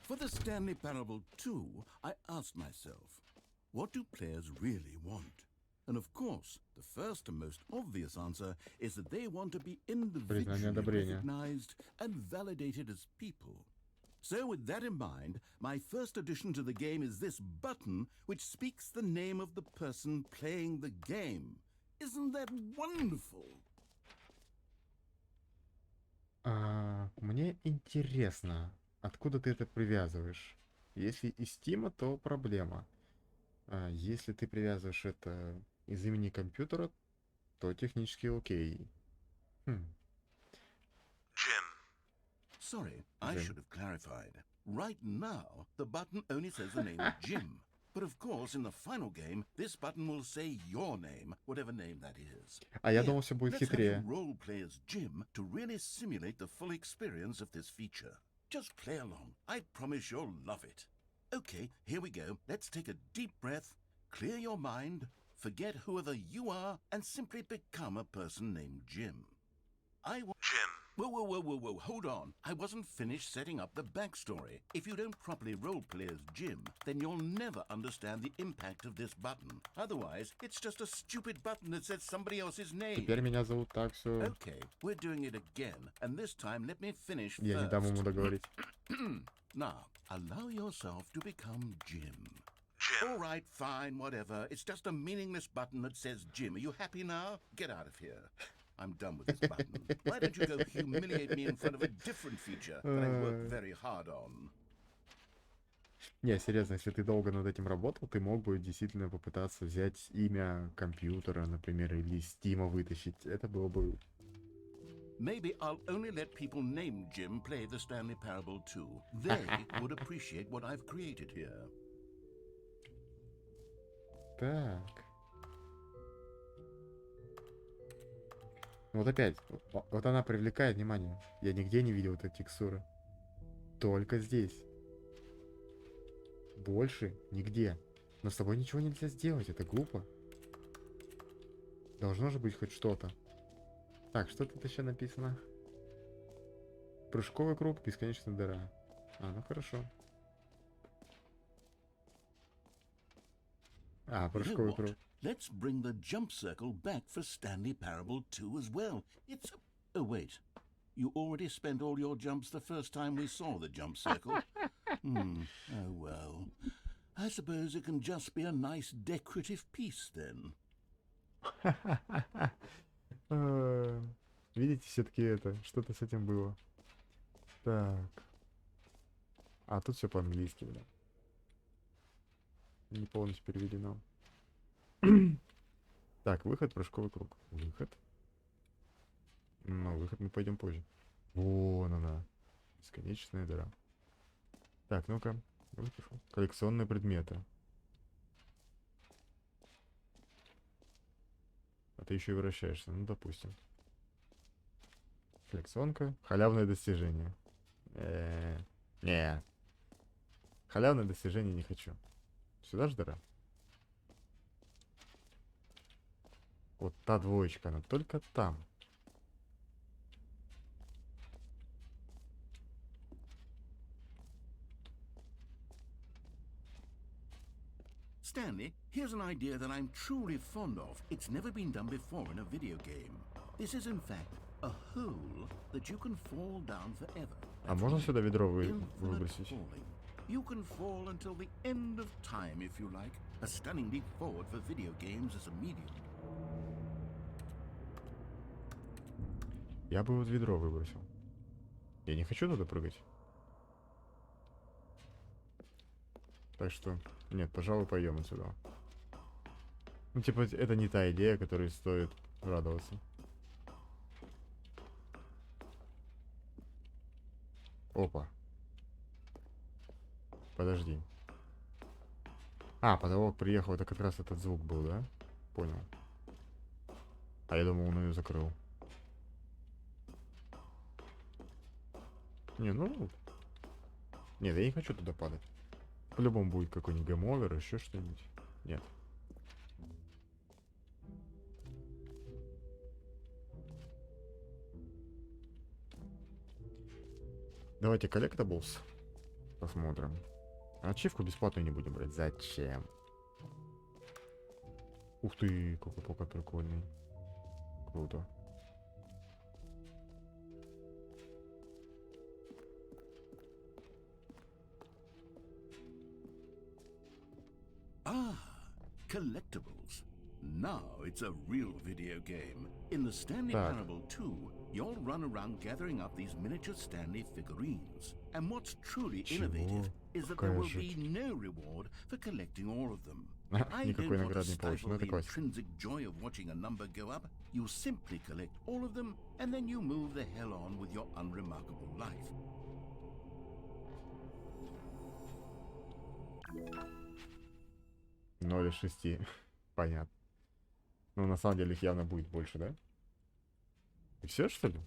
For the Stanley Parable 2, I asked myself, what do players really want? And of course, the first and most obvious answer is that they want to be individually одобрения. recognized and validated as people. So with that in mind, my first addition to the game is this button which speaks the name of the person playing the game. Isn't that wonderful? Мне интересно, откуда ты это привязываешь? Если из Стима, то проблема. Если ты привязываешь это из имени компьютера, то технически окей. Хм. Jim. Sorry, I Jim. should have clarified. Right now, the button only says the name Jim. But of course, in the final game, this button will say your name, whatever name that is. А я думал, все будет Let's have хитрее. you role play as Jim to really simulate the full experience of this feature. Just play along. I promise you'll love it. Okay, here we go. Let's take a deep breath, clear your mind, forget whoever you are, and simply become a person named Jim. Jim. Whoa, hold on. I wasn't finished setting up the backstory. If you don't properly roleplay as Jim, then you'll never understand the impact of this button. Otherwise, it's just a stupid button that says somebody else's name. Теперь меня зовут так, все. Okay, we're doing it again, and this time let me finish Я не first. дам ему договорить. Now, allow yourself to become Jim. All right, fine, whatever. It's just a meaningless button that says Jim. Are you happy now? Get out of here. I'm done with this button. Why don't you go humiliate me in front of a different feature that I work very hard on? Не, серьезно, если ты долго над этим работал, ты мог бы действительно попытаться взять имя компьютера, например, или из Стима вытащить. Это было бы... Maybe I'll only let people named Jim play the Stanley Parable 2. They would appreciate what I've created here. Так. Вот опять, вот она привлекает внимание. Я нигде не видел этой текстуры. Только здесь. Больше нигде. Но с тобой ничего нельзя сделать, это глупо. Должно же быть хоть что-то. Так, что тут еще написано? Прыжковый круг, бесконечная дыра. Ну хорошо. Прыжковый круг. Let's bring the jump circle back for Stanley Parable 2 as well. It's... Oh, wait. You already spent all your jumps the first time we saw the jump circle. Oh, well. I suppose it can just be a nice decorative piece, then. Видите, все-таки это, что-то с этим было. Так. Тут все по-английски, бля. Не полностью переведено. Так, выход, прыжковый круг. Выход. Но выход мы пойдем позже. Вон она. Бесконечная дыра. Так, ну-ка. Коллекционные предметы. А ты еще и вращаешься. Ну, допустим. Коллекционка. Халявное достижение. Не. Халявное достижение не хочу. Сюда ж дыра. Вот та двоечка, она только там. Stanley, here's an idea that I'm truly fond of. It's never been done before in a video game. This is in fact a hole that you can fall down forever. А можно сюда ведро выбросить? Falling. You can fall until the end of time if you like. A stunning leap forward for video games as a medium. Я бы вот ведро выбросил. Я не хочу туда прыгать. Так что, нет, пожалуй, пойдем отсюда. Ну, типа, это не та идея, которой стоит радоваться. Опа. Подожди. Потолок приехал, это как раз этот звук был, да? Понял. А я думал, он ее закрыл. Не, ну... Нет, я не хочу туда падать. По-любому будет какой-нибудь гейм-овер, еще что-нибудь. Нет. Давайте collectibles посмотрим. Ачивку бесплатную не будем брать. Зачем? Ух ты, какой пока прикольный. Круто. Ah, collectibles. Now it's a real video game. In the Stanley Так. Parable 2, you'll run around gathering up these miniature Stanley figurines. And what's truly Чего? innovative is that there Какая will жуть. be no reward for collecting all of them. I Никакой don't want to награды не получишь, stifle но это the классика. intrinsic joy of watching a number go up. You simply collect all of them, and then you move the hell on with your unremarkable life. 0 из 6. Понятно. Ну, на самом деле их явно будет больше, да? И все, что ли?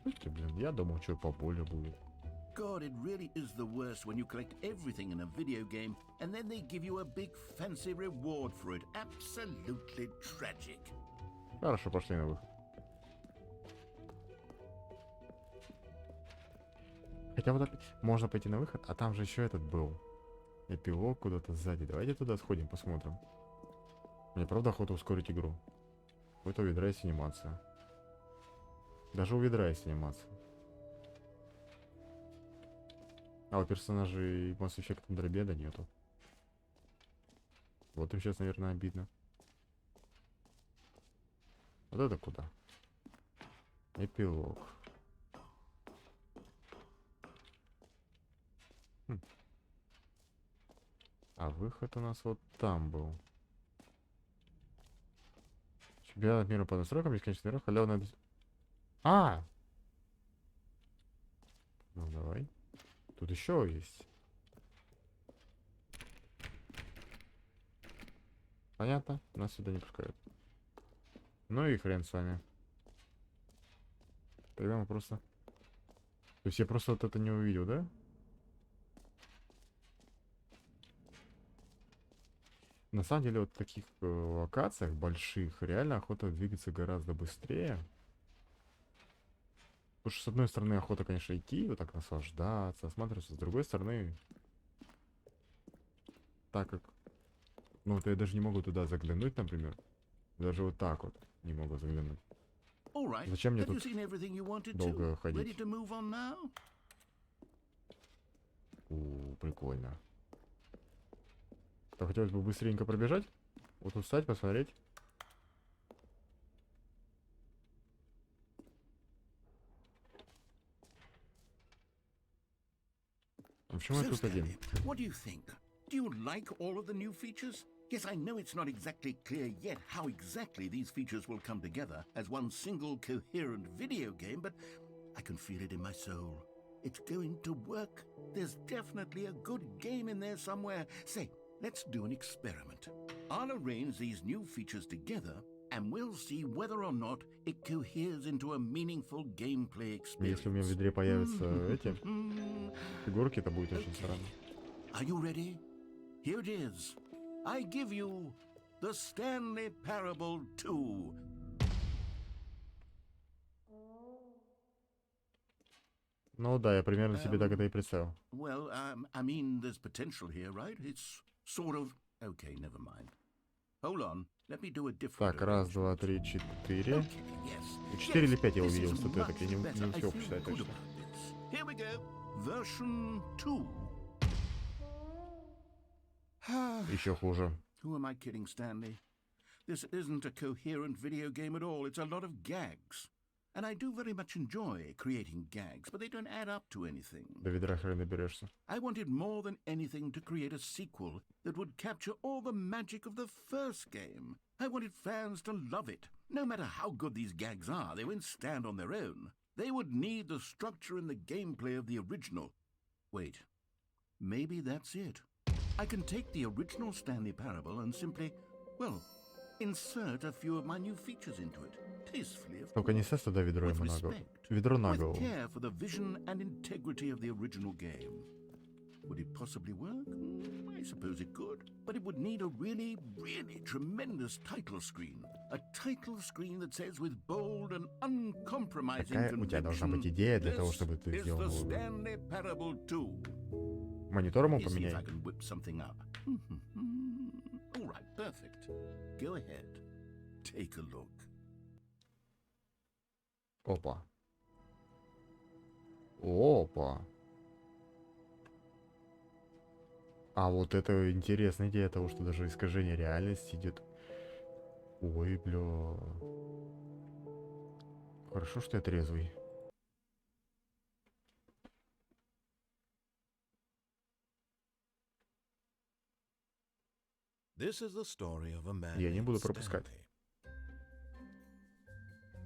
Слушайте, блин, я думал, что поболее будет. God, it really is the worst when you collect everything in a video game and then they give you a big fancy reward for it. Absolutely tragic. Хорошо, пошли на выход. Хотя вот опять можно пойти на выход, а там же еще этот был. Эпилог куда-то сзади. Давайте туда сходим, посмотрим. Мне правда охота ускорить игру. Какой-то у ведра есть анимация. Даже у ведра есть анимация. А у персонажей Mass Effect Andromeda нету. Вот им сейчас, наверное, обидно. Вот это куда? Эпилог. А выход у нас вот там был. Чемпионат мира по настройкам, бесконечный мир, халявная... А! Ну давай. Тут еще есть. Понятно, нас сюда не пускают. Ну и хрен с вами. Тогда мы просто... То есть я просто вот это не увидел, да? На самом деле, вот в таких локациях больших реально охота двигаться гораздо быстрее. Потому что, с одной стороны, охота, конечно, идти, вот так наслаждаться, осматриваться. С другой стороны, так как... Ну, вот я даже не могу туда заглянуть, например. Даже вот так вот не могу заглянуть. Зачем мне тут долго ходить? Прикольно. Так, хотелось бы быстренько пробежать. Вот тут встать, посмотреть. Почему я тут один? What do you think? Do you like all of the new features? Yes, I know it's not exactly clear yet how exactly these features will come together as one single coherent video game, but I can feel it in my soul. It's going to work. There's definitely a good game in there somewhere. Say, let's do an experiment. I'll arrange these new features together, and we'll see whether or not it coheres into a meaningful gameplay experience. Если у меня в ведре появятся эти фигурки, это будет очень странно. Are you ready? Here it is. I give you the Stanley Parable 2. Ну да, я примерно себе так это и представил. Well, I mean, there's potential here, right? It's sort of... Okay, never mind. Hold on. Let me do a different... Так, раз, два, три, четыре. Okay, yes. 4 или 5 я This увидел is статуэток, я не much better. I успел feel посчитать good точно. about this. Here we go. Version 2. Еще хуже. Who am I kidding, Stanley? This isn't a coherent video game at all. It's a lot of gags. And I do very much enjoy creating gags, but they don't add up to anything. До ведра хрен доберешься. I wanted more than anything to create a sequel that would capture all the magic of the first game. I wanted fans to love it. No matter how good these gags are, they won't stand on their own. They would need the structure and the gameplay of the original. Wait, maybe that's it. I can take the original Stanley Parable and simply, well, insert a few of my new features into it. Tastefully, of Только не course. сядь туда ведро With ему на голову. respect. Ведро на With голову. care for the vision and integrity of the original game. Would it possibly work? I suppose it could, but it would need a really, really tremendous title screen. A title screen that says with bold and uncompromising Какая у тебя должна быть conviction, идея для того, this чтобы ты is сделал the вывод? Stanley Parable 2. Монитором Let me see if поменяй. I can whip something up. All right, perfect. Go ahead. Take a look. Опа. Опа. А вот это интересная идея того, что даже искажение реальности идет. Ой, бля. Хорошо, что я трезвый. This is the story of a man Я не буду named пропускать. Stanley.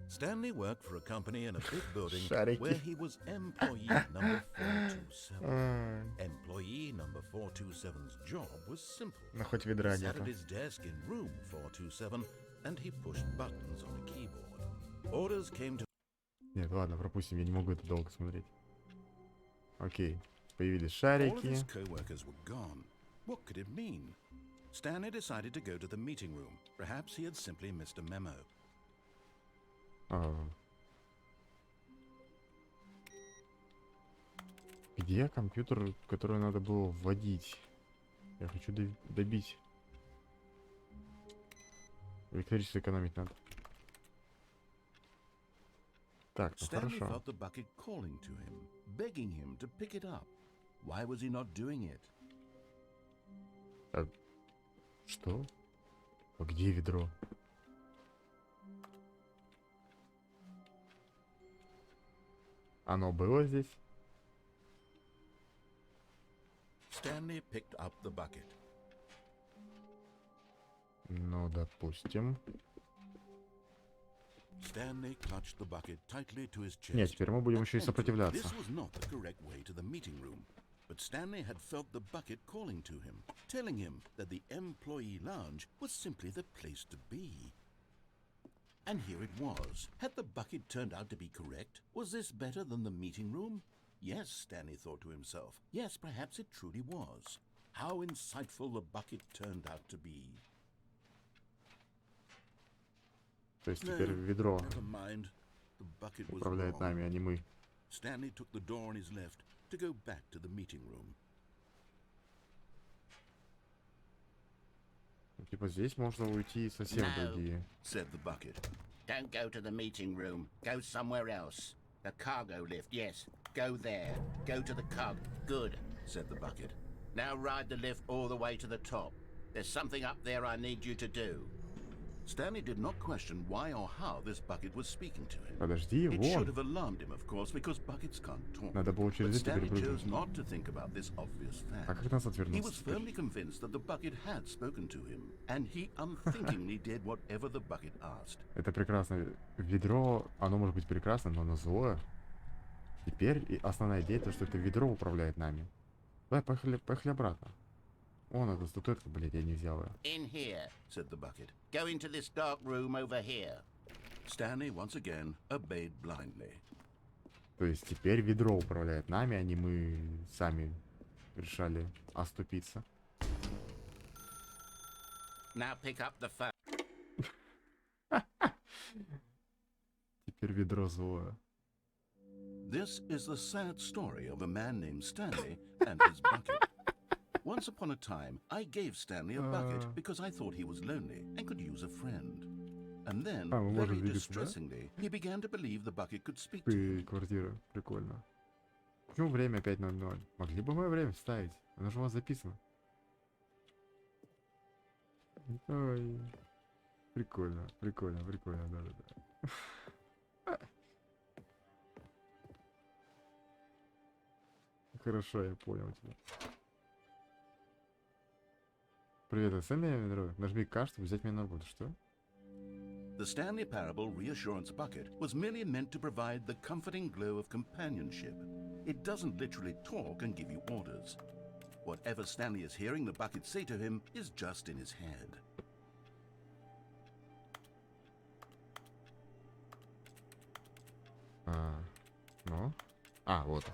Stanley worked for a company in a big building Шарики. where he was employee number 427. Employee number 427's job was simple. Ну хоть He ведра sat нету. at his desk in room 427 and he pushed buttons on a keyboard. Orders came to Нет, ладно, пропустим, я не могу это долго смотреть. Окей. Появились all of шарики. his co-workers were gone. What could it mean? Stanley decided to go to the meeting room. Perhaps he had simply missed a memo. Где компьютер, который надо было вводить? Я хочу добить. Электричество экономить надо. Так, ну Stanley хорошо. felt the bucket calling to him, begging him to pick it up. Why was he not doing it? Что? А где ведро? Оно было здесь? Stanley picked up the bucket. Ну, допустим. Stanley clutched the bucket tightly to his chest. Нет, теперь мы будем еще и Apparently, сопротивляться. This was not the correct way to the meeting room, but Stanley had felt the bucket calling to him, telling him that the employee lounge was simply the place to be. And here it was. Had the bucket turned out to be correct? Was this better than the meeting room? Yes, Stanley thought to himself. Yes, perhaps it truly was. How insightful the bucket turned out to be. То есть теперь ведро Never mind. The bucket was управляет wrong. нами, а не мы. Stanley took the door on his left to go back to the meeting room. Типа здесь можно уйти совсем в другие. Said the bucket. Don't go to the meeting room. Go somewhere else. The cargo lift, yes. Go there. Go to the cog. Good. Said the bucket. Now ride the lift all the way to the top. There's something up there I need you to do. Stanley did not question why or how this bucket was speaking to him. Подожди, It should вон. have alarmed him, of course, because buckets can't talk. Надо было But через это Stanley chose перепрыгнуть. not to think about this obvious А fact. как назад He was вернуться теперь? firmly convinced that the bucket had spoken to him, and he unthinkingly did whatever the bucket asked. Это прекрасно. Ведро, оно может быть прекрасным, но оно злое. Теперь и основная идея, то, что это ведро управляет нами. Давай, поехали обратно. Вон эта статуэтка, блядь, я не взял ее. In here. Said the bucket. Go into this dark room over here. Stanley once again obeyed blindly. То есть теперь ведро управляет нами, а не мы сами решали оступиться. Now pick up the phone. Теперь ведро злое. This is the sad story of a man named Stanley and his bucket. Once upon a time, I gave Stanley a bucket because I thought he was lonely and could use a friend. And then, мы можем very двигаться, да? distressingly, he began to believe the bucket could speak to him. Квартира, прикольно. Почему время 5:00? Могли бы мое время вставить? Оно же у вас записано. Ой. Прикольно, да. Хорошо, я понял тебя. Привет, это меня ведро? Нажми К, чтобы взять меня на работу, что? The Stanley Parable Reassurance Bucket was merely meant to provide the comforting glow of companionship. It doesn't literally talk and give you orders. Whatever Stanley is hearing the bucket say to him is just in his head. Ну? Вот.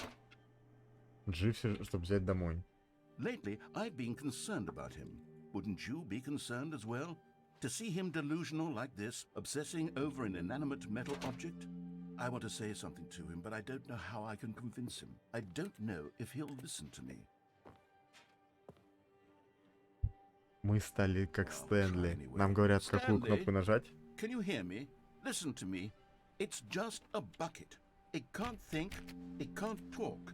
G, чтобы взять домой. Lately, I've been concerned about him. Wouldn't you be concerned as well? To see him delusional like this, obsessing over an inanimate metal object? I want to say something to him, but I don't know how I can convince him. I don't know if he'll listen to me. Мы стали как Стэнли. Нам говорят, какую кнопку нажать. Can you hear me? Listen to me. It's just a bucket. It can't think, it can't talk.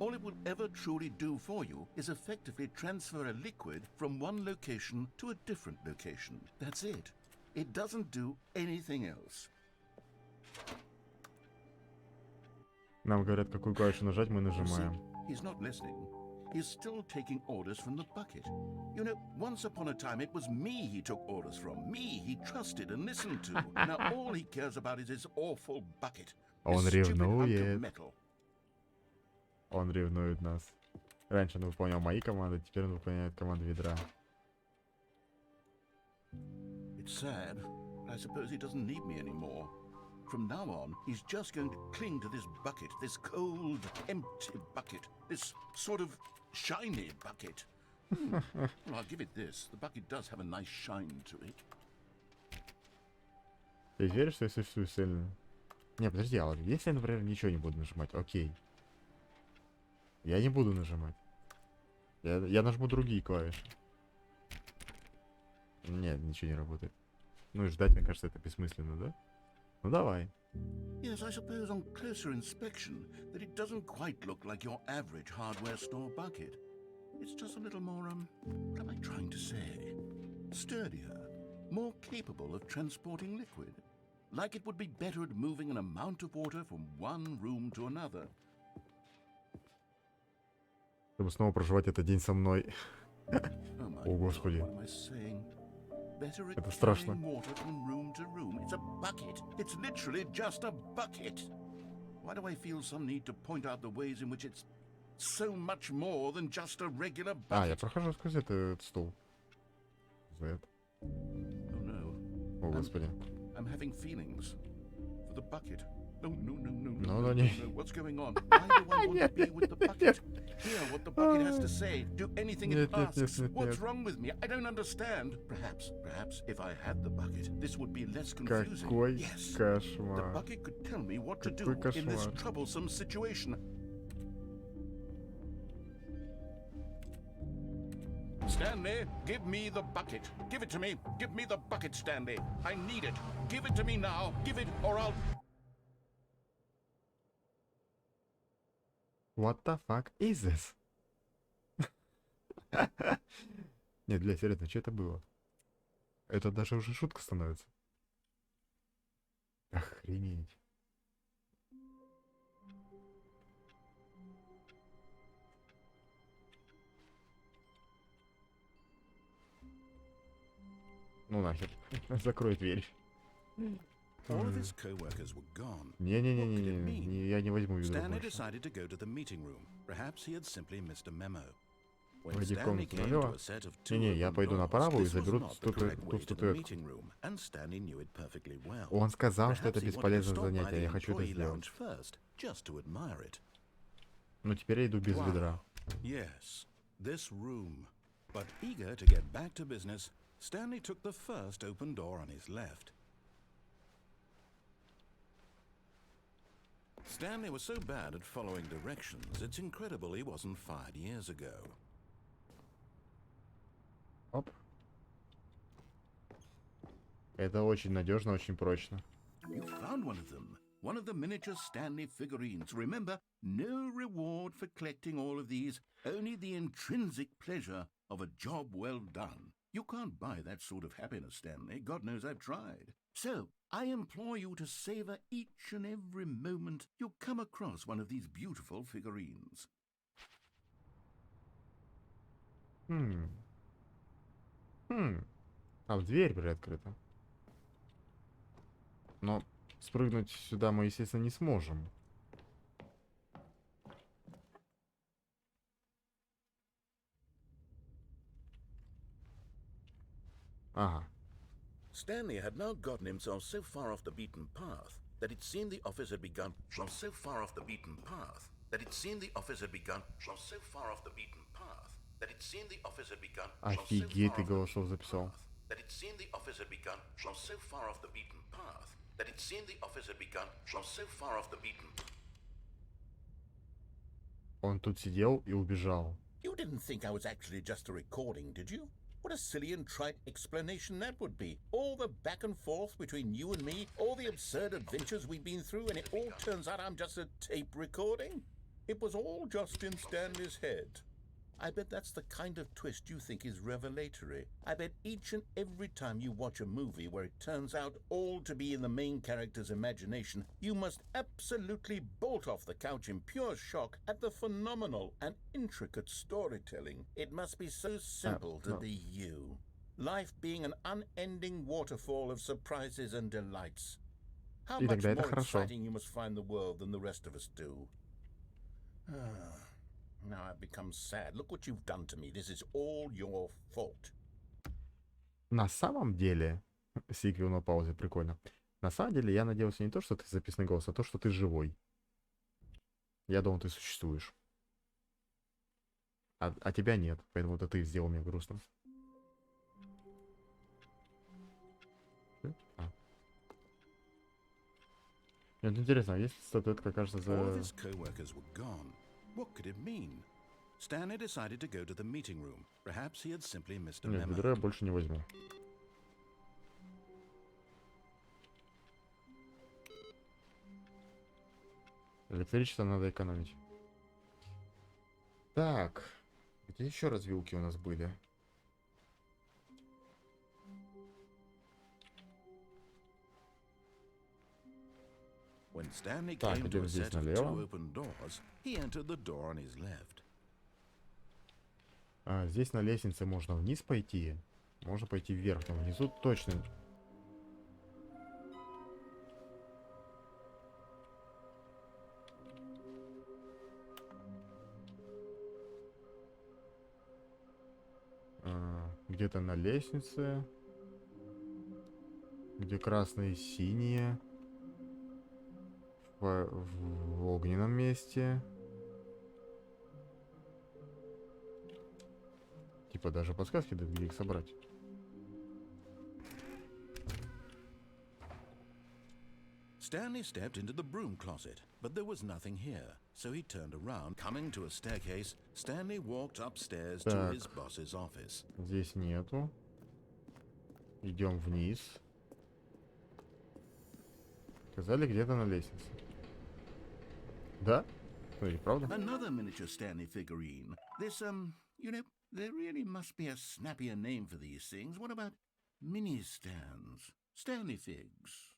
All it will ever truly do for you is effectively transfer a liquid from one location to a different location. That's it. It doesn't do anything else. Нам говорят, какую клавишу нажать, мы нажимаем. He's not listening. He's still taking orders from the bucket. You know, once upon a time it was me he took orders from. Me he trusted and listened to. Now all he cares about is his awful bucket. Он This stupid hunk of ревнует. metal. Он ревнует нас. Раньше он выполнял мои команды, теперь он выполняет команды ведра. It's sad, but I suppose he doesn't need me anymore. From now on, he's just going to cling to this bucket, this cold, empty bucket, this sort of shiny bucket. Well, I'll give it this. The bucket does have a nice shine to it. Ты веришь, что я существую сильно? Не, подожди, а вот если я, например, ничего не буду нажимать, окей. Я не буду нажимать. Я нажму другие клавиши. Нет, ничего не работает. Ну и ждать, мне кажется, это бессмысленно, да? Ну давай. Yes, I suppose on closer inspection that it doesn't quite look like your average hardware store bucket. It's just a little more, what am I trying to say? Sturdier, more capable of transporting liquid. Like it would be better at moving an amount of water from one room to another. Чтобы снова проживать этот день со мной. Oh my О, Господи. God, what am I saying? Better at Это страшно. carrying water from room to room. It's a bucket. It's literally just a bucket. Why do I feel some need to point out the ways in which it's so much more than just a regular А, я bucket? прохожу сквозь этот стул. За это. Oh no. О, Господи. I'm having feelings for the bucket. No, no, no, no, No, no, no, no, не. no. What's going on? Why do I want to be with the bucket? Hear what the bucket has to say. Do anything it Нет, нет, нет, asks. нет, What's нет. wrong with me? I don't understand. Perhaps if I had the bucket, this would be less confusing. Какой Yes. The кошмар. bucket could tell me what to do Какой in this кошмар. troublesome situation. Stanley, give me the bucket. Give it to me. Give me the bucket, Stanley. I need it. Give it to me now. Give it or I'll... What the fuck is this? Нет, блядь, серьезно, что это было? Это даже уже шутка становится. Охренеть. Ну нахер. Закрой дверь. All of his co-workers were gone. Не-не-не, я не возьму ведро Stanley больше. decided to go to the meeting room. Perhaps he had simply missed a memo. When Войди в Stanley комнату came налево. to a set of Не-не, two я open пойду doors, направо и this was заберу not the correct way ту to the статуэтку. meeting room, and Stanley knew it perfectly well. Он сказал, что это Perhaps he wanted to бесполезное stop by занятие, the я хочу это employee сделать. lounge first, just to admire it. Но теперь я иду без Wow. ведра. Yes, this room. But eager to get back to business, Stanley took the first open door on his left. Stanley was so bad at following directions, it's incredible he wasn't fired years ago. Оп. Это очень надежно, очень прочно. You found one of them. One of the miniature Stanley figurines. Remember, no reward for collecting all of these, only the intrinsic pleasure of a job well done. You can't buy that sort of happiness, Stanley. God knows I've tried. So, I implore you to savor each and every moment you come across one of these beautiful figurines. Там дверь приоткрыта. Но спрыгнуть сюда мы, естественно, не сможем. Ага. Stanley had now gotten himself so far off the beaten path that it seemed the office had begun. that it seemed the office had begun Офигеть, ты голосов записал. that it seemed the office had begun so far off the beaten path that it seemed the office had begun so far off the beaten. Он тут sидел и убежал. You didn't think I was actually just a recording, did you? What a silly and trite explanation that would be. All the back and forth between you and me, all the absurd adventures we've been through, and it all turns out I'm just a tape recording? It was all just in Stanley's head. I bet that's the kind of twist you think is revelatory. I bet each and every time you watch a movie where it turns out all to be in the main character's imagination, you must absolutely bolt off the couch in pure shock at the phenomenal and intricate storytelling. It must be so simple to be you. Life being an unending waterfall of surprises and delights. How much more exciting you must find the world than the rest of us do. Now I've become sad. Look what you've done to me. This is all your fault. На самом деле, сиквел на паузе, прикольно. На самом деле, я надеялся не то, что ты записанный голос, а то, что ты живой. Я думал, ты существуешь. А тебя нет, поэтому это ты сделал мне грустно. Нет, интересно, есть статуэтка, кажется, за... All of his co-workers were gone. What could it mean? Stanley decided to go to the meeting room. Perhaps he had simply missed a Нет, memo. ведро я больше не возьму. Электричество надо экономить. Так, где еще развилки у нас были? When Stanley Так, came to идем a здесь set of налево. two open doors, he entered the door on his left. Здесь на лестнице можно вниз пойти. Можно пойти вверх, но внизу точно. Где-то на лестнице. Где красные и синие. В огненном месте. Типа даже подсказки дают, где их собрать. Stanley stepped into the broom closet, but there was nothing here, so he turned around. Coming to a staircase, Stanley walked upstairs to his boss's office. Здесь нету. Идем вниз. Сказали, где-то на лестнице. Да? Смотри, правда? Another miniature Stanley figurine. This, you know, there really must be a snappier name for these things. What about mini stands? Stanley figs?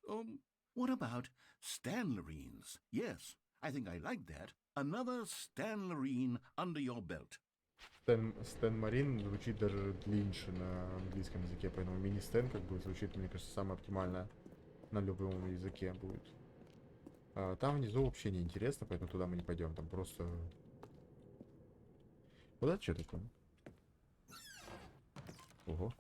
What about Stanlerines? Yes, I think I like that. Another Stanlerine under your belt. Стэн Марин звучит даже длиннее на английском языке, поэтому мини-стэн как бы звучит, мне кажется, самое оптимальное на любом языке будет. Там внизу вообще не интересно, поэтому туда мы не пойдем. Там просто... Вот это что такое? Ого.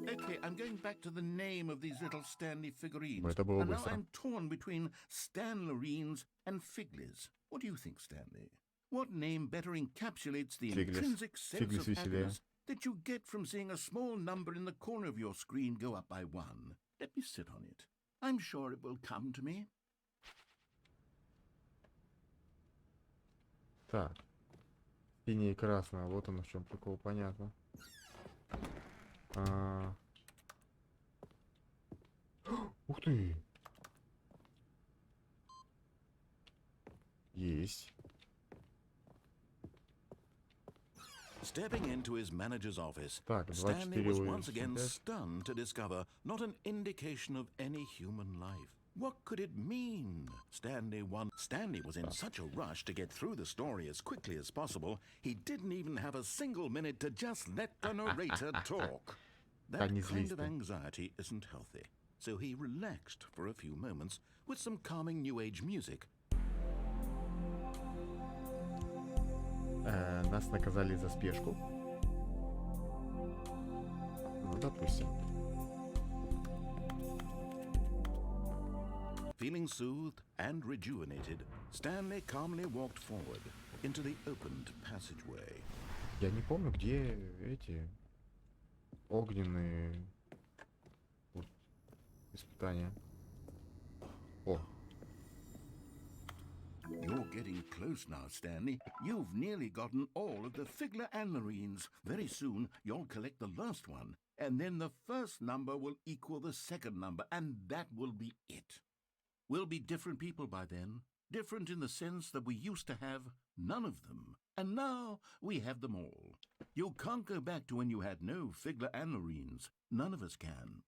Okay, I'm going back to the name of these little Stanley figurines. Это было And now быстро. I'm torn between Stanlerines and Figlies. What do you think, Stanley? What name better encapsulates the Figlies. intrinsic sense Figlies of веселее. happiness that you get from seeing a small number in the corner of your screen go up by one? Let me sit on it. I'm sure it will come to me. Так. Синий и красный. Вот оно в чем прикол, понятно. Ух ты! Есть. Stepping into his manager's office, Так, Stanley 24 was уровень, once again 75. stunned to discover not an indication of any human life. What could it mean? Stanley was in such a rush to get through the story as quickly as possible, he didn't even have a single minute to just let the narrator talk. That не kind злись of ты. anxiety isn't healthy, so he relaxed for a few moments with some calming new age music. Нас наказали за спешку. Ну, допустим. Feeling soothed and rejuvenated, Stanley calmly walked forward into the opened passageway. Я не помню, где эти огненные вот, испытания. О, You're getting close now, Stanley. You've nearly gotten all of the Figler and Marines. Very soon, you'll collect the last one, and then the first number will equal the second number, and that will be it. We'll be different people by then. Different in the sense that we used to have none of them, and now we have them all. You can't go back to when you had no Figler and Marines. None of us can.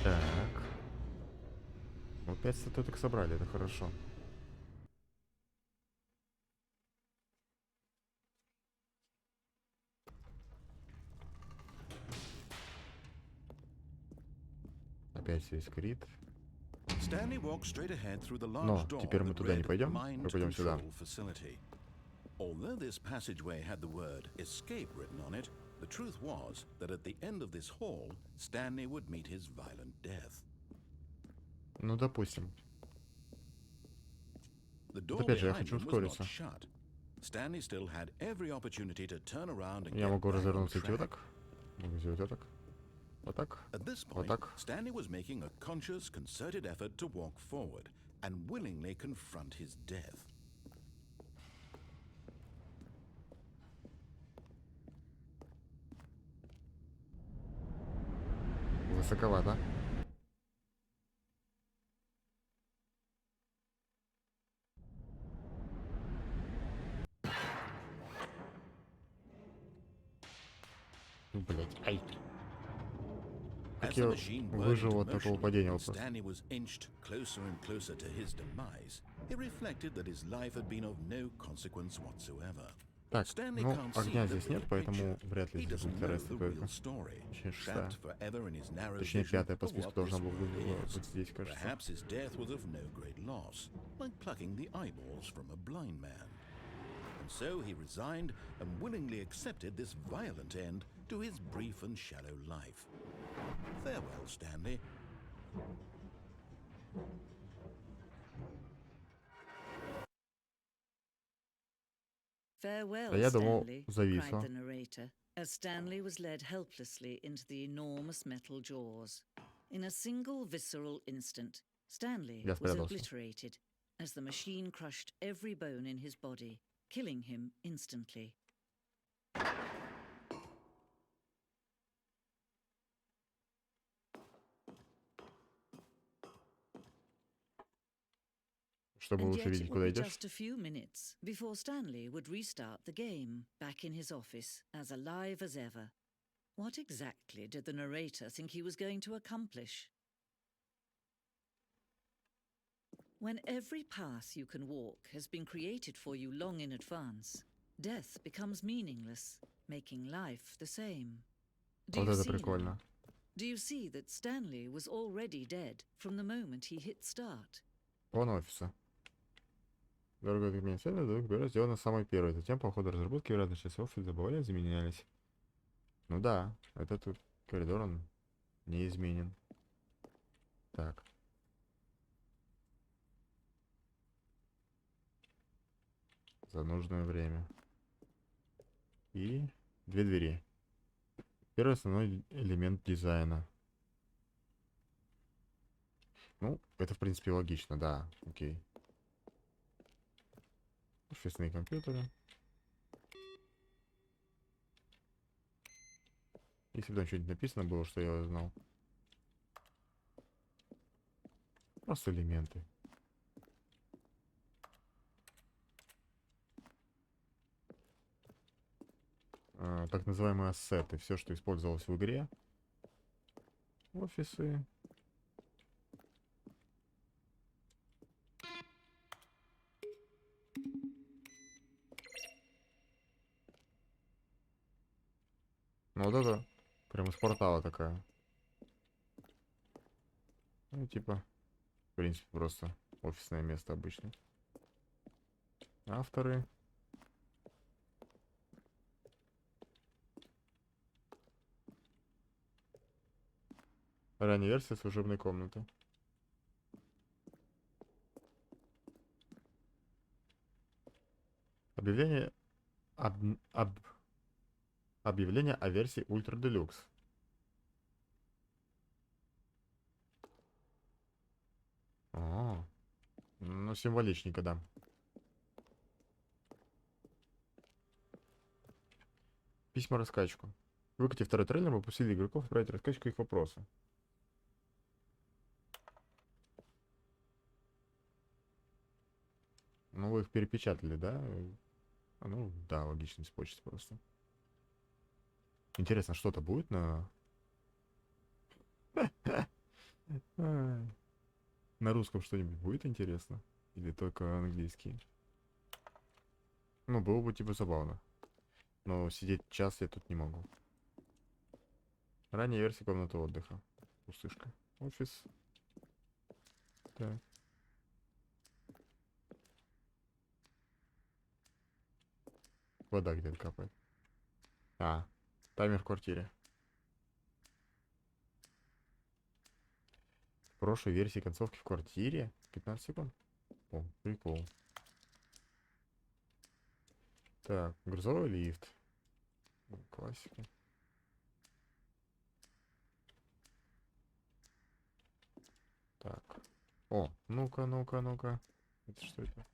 так. Ну, 5 статуэток собрали, это хорошо. Опять все искрит. Stanley walked straight ahead through the large Но door теперь мы that туда не read пойдем, Mind мы пойдем сюда. Control Facility. Although this passageway had the word escape written on it, the truth was that at the end of this hall, Stanley would meet his violent death. Ну, допустим. The door опять же, я behind хочу him was not ускориться. shut. Stanley still had every opportunity to turn around and Я get могу back on развернуться и идти вот track. так. Могу сделать вот так. Вот так. At this Вот point, так. Stanley was making a conscious, concerted effort to walk forward and willingly confront his death. Высоковато. Блять, ай. Как As the я machine whirled выжил into от такого motion, падения and вопрос? Stanley was inched closer and closer to his demise. He reflected that his life had been of no consequence whatsoever. Так, Stanley ну, can't see огня the здесь нет, bigger поэтому picture. вряд ли He здесь doesn't будет вторая know the real статуэтка. story. Точнее, шестая. Trapped forever in his narrow Точнее, vision пятая по of списку what должна this была world is. быть здесь, кажется. Perhaps his death was of no great loss, like plucking the eyeballs from a blind man. And so he resigned and willingly accepted this violent end to his brief and shallow life. Farewell, Stanley. Farewell, А я думал, Stanley, зависло. cried the narrator, as Stanley was led helplessly into the enormous metal jaws. In a single visceral instant, Stanley Я was спрятался. obliterated as the machine crushed every bone in his body, killing him instantly. Чтобы And лучше yet видеть, it куда would be идешь. just a few minutes before Stanley would restart the game, back in his office, as alive as ever. What exactly did the narrator think he was going to accomplish? When every path you can walk has been created for you long in advance, death becomes meaningless, making life the same. Do Вот you это see now? прикольно. Do you see that Stanley was already dead from the moment he hit start? Вон офиса. Дорогой отмене цели, дорога сделана самой первой. Затем по ходу разработки разные части офиса добавлялись, заменялись. Ну да, этот коридор, он не изменен. Так. За нужное время. И 2 двери. Первый основной элемент дизайна. Ну, это в принципе логично, да, окей. Офисные компьютеры. Если бы там что-нибудь написано было, что я знал. Просто элементы. Так называемые ассеты. Все, что использовалось в игре. Офисы. Ну вот это прям из портала такая. Ну типа, в принципе, просто офисное место обычно. Авторы. Ранняя версия служебной комнаты. Объявление объявление о версии Ультра Deluxe. О, ну символичненько, да. Письма раскачку. Выкатив второй трейлер, мы попросили игроков отправить раскачку их вопросы. Ну, вы их перепечатали, да? Ну, да, логичный почте просто. Интересно, что-то будет на... На русском что-нибудь будет интересно? Или только английский? Ну, было бы типа забавно. Но сидеть час я тут не могу. Ранняя версия комнаты отдыха. Пустышка. Офис. Так. Вода где-то капает. А, таймер в квартире. В прошлой версии концовки в квартире 15 секунд. О, прикол. Так, грузовой лифт. Классика. Так. О, ну-ка, ну-ка, ну-ка. Это что это?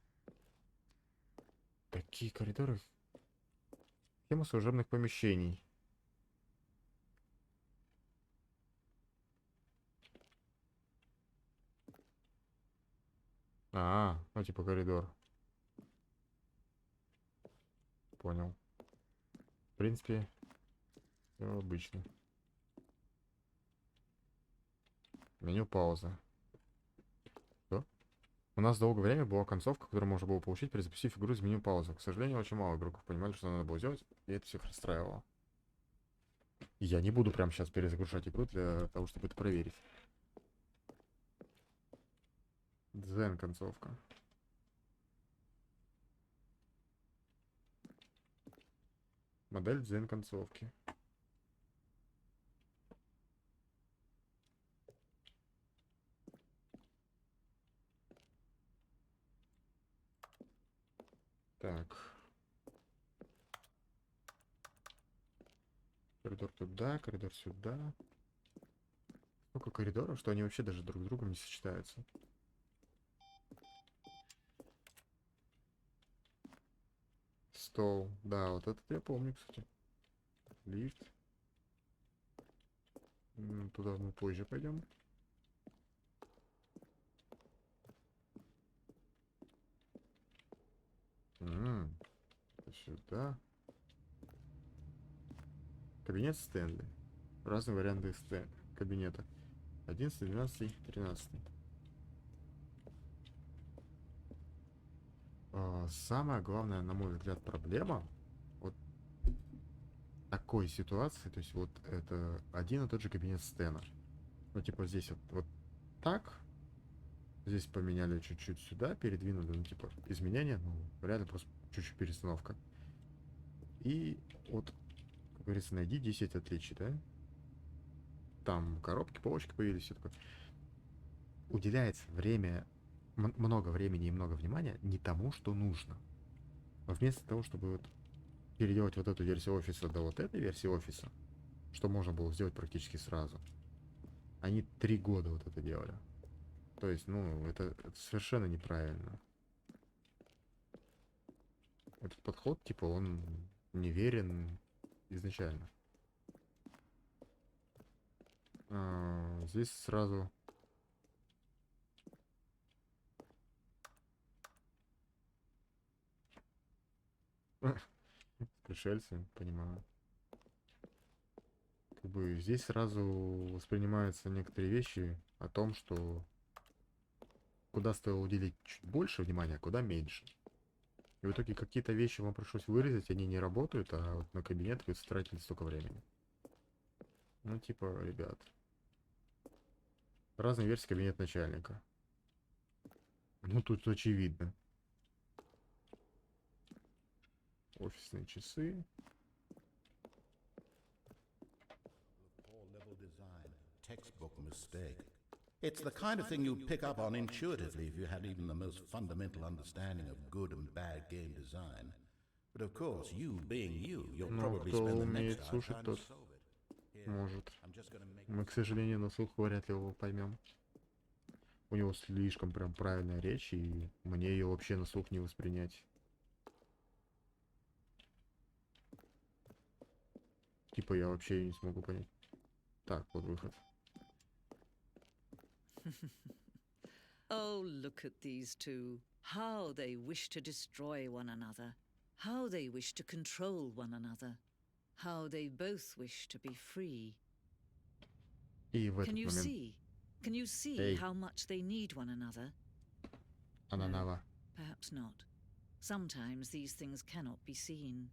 Такие коридоры. Тема служебных помещений. А, ну типа коридор. Понял. В принципе, все обычно. Меню пауза. Что? У нас долгое время была концовка, которую можно было получить, перезапустив игру из меню паузы. К сожалению, очень мало игроков понимали, что надо было сделать, и это всех расстраивало. Я не буду прямо сейчас перезагружать игру для того, чтобы это проверить. Дзен концовка. Модель дзен концовки. Так. Коридор туда, коридор сюда. Сколько коридоров, что они вообще даже друг с другом не сочетаются. Стол. Да, вот этот я помню, кстати. Лифт. Туда мы позже пойдем. Сюда. Кабинет Стэнли. Разные варианты кабинета. 11, 12, 13. Самая главная, на мой взгляд, проблема вот такой ситуации, то есть вот это один и тот же кабинет Стэна. Ну, типа здесь вот так. Здесь поменяли чуть-чуть сюда, передвинули, ну, типа, изменения, ну, реально просто чуть-чуть перестановка. И вот, как говорится, найди 10 отличий, да? Там коробки, полочки появились, все такое. Уделяется время, много времени и много внимания не тому, что нужно. А вместо того, чтобы вот переделать вот эту версию офиса до вот этой версии офиса, что можно было сделать практически сразу, они 3 года вот это делали. То есть, ну, это совершенно неправильно. Этот подход, типа, он неверен изначально. Здесь сразу... Пришельцы, понимаю. Как бы здесь сразу воспринимаются некоторые вещи о том, что куда стоило уделить чуть больше внимания, а куда меньше. И в итоге какие-то вещи вам пришлось вырезать, они не работают, а вот на кабинет вы тратили столько времени. Ну, типа, ребят. Разные версии кабинет начальника. Ну, тут очевидно. Офисные часы. Level design, textbook textbook mistake. It's the kind of thing you'd pick up on intuitively if you had even the most fundamental understanding of good and bad game design. But of course, you being you, you'll Ну, probably кто spend the умеет next hour слушать, trying to тот solve it. Here, может. I'm just gonna make... Мы, к сожалению, на слух вряд ли его поймем. У него слишком прям правильная речь, и мне ее вообще на слух не воспринять. Типа я вообще не смогу понять. Так, вот выход. Oh, look at these two. How they wish to destroy one another. How they wish to control one another. How they both wish to be free. И в этот Can you момент see? Can you see Эй. how much they need one another? она No, нова. perhaps not. Sometimes these things cannot be seen.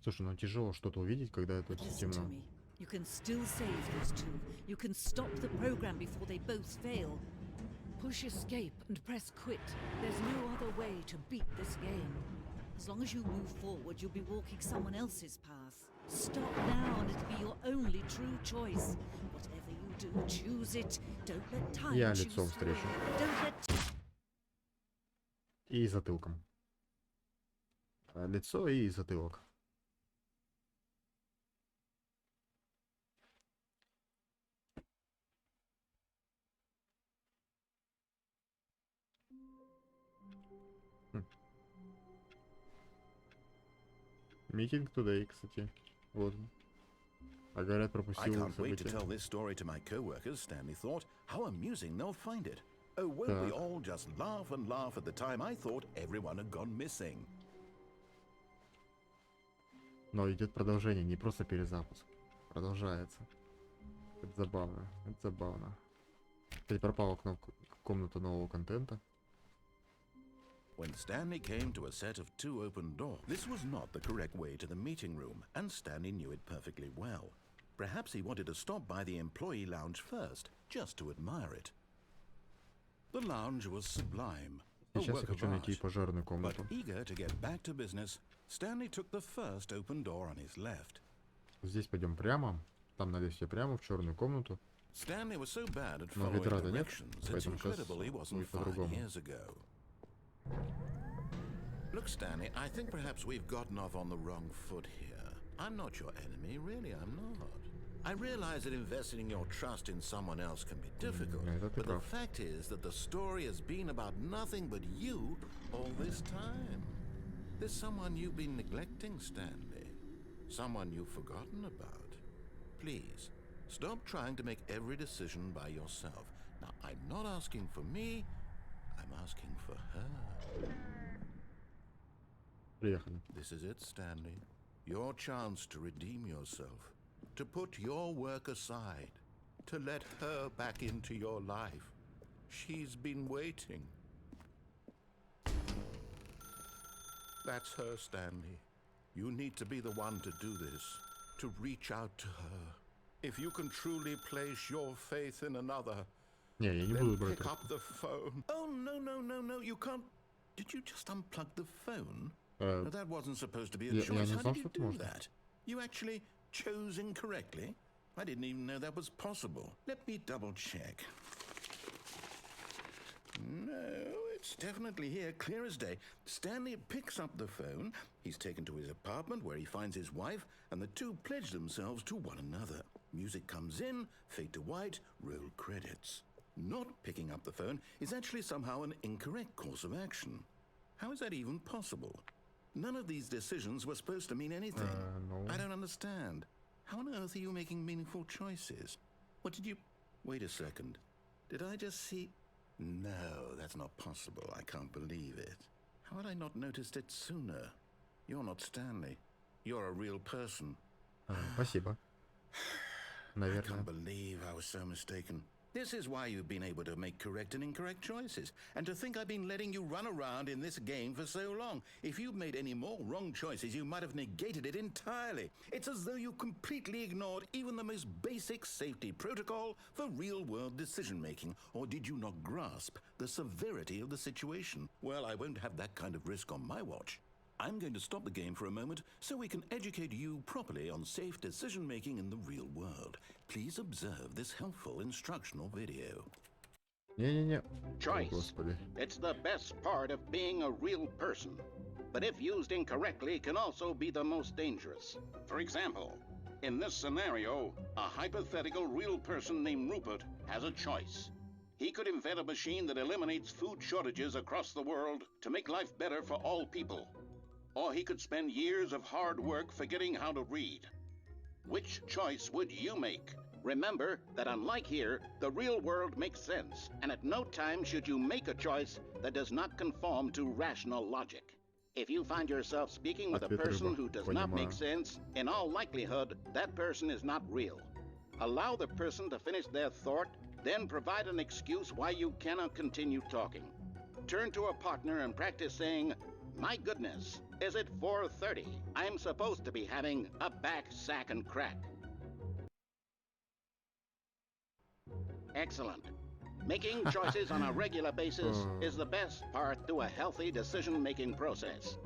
Слушай, ну тяжело что-то увидеть, когда это Listen to темно. me. You can still save these two. You can stop the program before they both fail. Push escape and press quit. There's no other way to beat this game. As long as you move forward, you'll be walking someone else's path. Stop now and it'll be your only true choice. Whatever you do, choose it. Don't let time Я choose лицом you. встречу. Don't let И затылком. Лицо и затылок. Митинг today, кстати. Вот. А говорят, I пропустил can't wait to события. tell this story to my co-workers, Stanley thought. How amusing they'll find it. Oh, won't we Так. all just laugh and laugh at the time I thought everyone had gone missing? Но идет продолжение, не просто перезапуск. Продолжается. Это забавно. Это забавно. Кстати, пропала кнопка комната нового контента. When Stanley came to a set of 2 open doors, this was not the correct way to the meeting room, and Stanley knew it perfectly well. Perhaps he wanted to stop by the employee lounge first, just to admire it. The lounge was sublime, a Сейчас я work of хочу найти art. пожарную But комнату. eager to get back to business, Stanley took the first open door on his left. Здесь пойдем прямо. Там на лестнице прямо в черную комнату. Stanley was so bad at Но following ведра-то нет, directions, it's поэтому сейчас incredible he wasn't будет 5 по-другому. years ago. Look, Stanley, I think perhaps we've gotten off on the wrong foot here. I'm not your enemy, really, I'm not. I realize that investing your trust in someone else can be difficult, Это ты but the прав. fact is that the story has been about nothing but you all this time. There's someone you've been neglecting, Stanley. Someone you've forgotten about. Please, stop trying to make every decision by yourself. Now, I'm not asking for me, I'm asking for her. Приехали. This is it, Stanley. Your chance to redeem yourself. To put your work aside. To let her back into your life. She's been waiting. That's her, Stanley. You need to be the one to do this. To reach out to her. If you can truly place your faith in another, Не, я не then буду брать. pick up the phone. Oh, no, you can't. Did you just unplug the phone? Э, No, that wasn't supposed to be a я choice. не How знал, did you что это do можно. that? You actually chose incorrectly? I didn't even know that was possible. Let me double check. No, it's definitely here, clear as day. Stanley picks up the phone. He's taken to his apartment where he finds his wife, and the two pledge themselves to one another. Music comes in, fade to white, roll credits. Not picking up the phone is actually somehow an incorrect course of action. How is that even possible? None of these decisions were supposed to mean anything. No. I don't understand. How on earth are you making meaningful choices? What did you... Wait a second. Did I just see... No, that's not possible. I can't believe it. How had I not noticed it sooner? You're not Stanley. You're a real person. Спасибо. I Наверное. can't believe I was so mistaken. This is why you've been able to make correct and incorrect choices. And to think I've been letting you run around in this game for so long. If you'd made any more wrong choices, you might have negated it entirely. It's as though you completely ignored even the most basic safety protocol for real-world decision-making. Or did you not grasp the severity of the situation? Well, I won't have that kind of risk on my watch. I'm going to stop the game for a moment so we can educate you properly on safe decision making in the real world. Please observe this helpful instructional video. Не-не-не. О, Choice. господи. It's the best part of being a real person. But if used incorrectly, can also be the most dangerous. For example, in this scenario, a hypothetical real person named Rupert has a choice. He could invent a machine that eliminates food shortages across the world to make life better for all people. Or he could spend years of hard work forgetting how to read. Which choice would you make? Remember that unlike here, the real world makes sense, and at no time should you make a choice that does not conform to rational logic. If you find yourself speaking with a Ответ person рыба. who does not make Понимаю. sense, in all likelihood, that person is not real. Allow the person to finish their thought, then provide an excuse why you cannot continue talking. Turn to a partner and practice saying, "My goodness, is it 4:30? I'm supposed to be having a back, sack, and crack." Excellent. Making choices on a regular basis is the best part to a healthy decision-making process.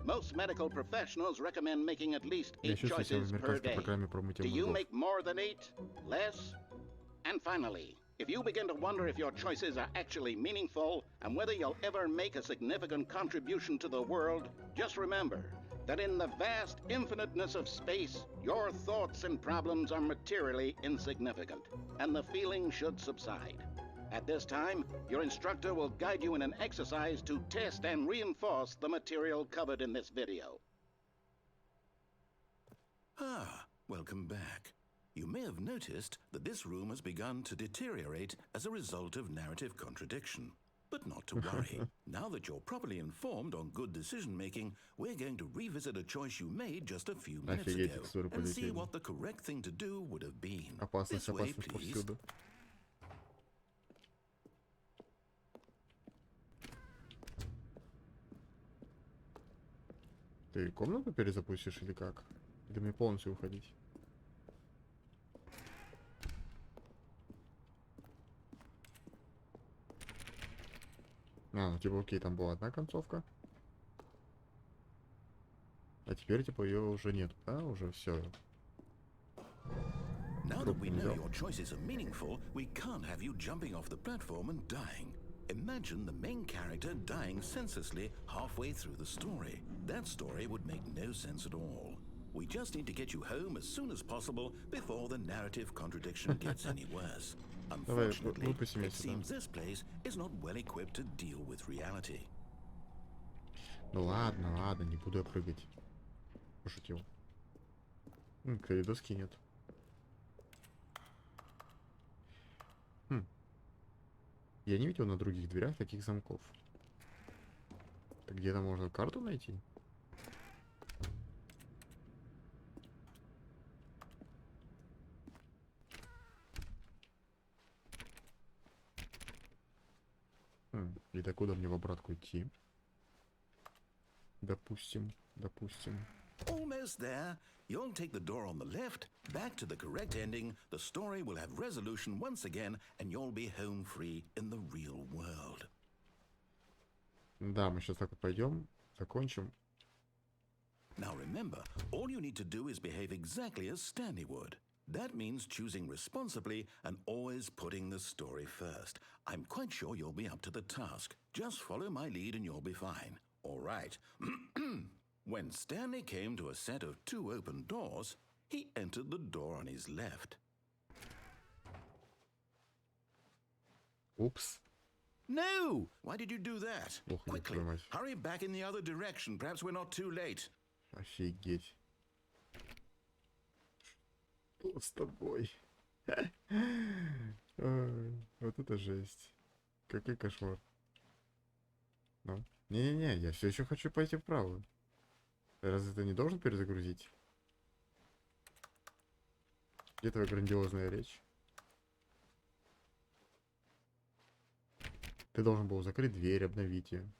Most medical professionals recommend making at least Я 8 чувствую себя в choices per американской day. программе про мытье Do you мозгов. make more than 8? Less? And finally, if you begin to wonder if your choices are actually meaningful and whether you'll ever make a significant contribution to the world, just remember that in the vast infiniteness of space, your thoughts and problems are materially insignificant, and the feeling should subside. At this time, your instructor will guide you in an exercise to test and reinforce the material covered in this video. Ah, welcome back. You may have noticed that this room has begun to deteriorate as a result of narrative contradiction. But not to worry. Now that you're properly informed on good decision making, we're going to revisit a choice you made just a few minutes Офигеть, ago текстуры and see полетели. what the correct thing to do would have been. Опасность, This way, опасность please. повсюду. Ты комнату перезапустишь или как? Или мне полностью уходить? А, ну типа окей, там была одна концовка. А теперь типа ее уже нет, да? Уже все. Now that we Трубку know взял. your choices are meaningful, we can't have you jumping off the platform and dying. Imagine the main character dying senselessly halfway through the story. That story would make no sense at all. We just need to get you home as soon as possible before the narrative contradiction gets any worse. Unfortunately, выпусти меня it сюда. seems this place is not well equipped to deal with reality. Ну ладно, ладно, не буду я прыгать. Пошутил. Калейдоски нет. Я не видел на других дверях таких замков. Так где-то можно карту найти? И до куда мне в обратку идти? Допустим. Almost there. You'll take the door on the left, back to the correct ending, the story will have resolution once again, and you'll be home free in the real world. Да, мы сейчас так вот пойдем, закончим. Now remember, all you need to do is behave exactly as Stanley would. That means choosing responsibly and always putting the story first. I'm quite sure you'll be up to the task. Just follow my lead and you'll be fine. All right. When Stanley came to a set of 2 open doors, he entered the door on his left. Упс. No! Why did you do that? Ох, ёб Quickly, твою мать. hurry back in the other direction. Perhaps we're not too late. Офигеть. Что с тобой? Ой, вот это жесть. Какой кошмар. Ну. Не-не-не, я все еще хочу пойти вправо. Разве ты не должен перезагрузить? Где твоя грандиозная речь? Ты должен был закрыть дверь, обновить ее.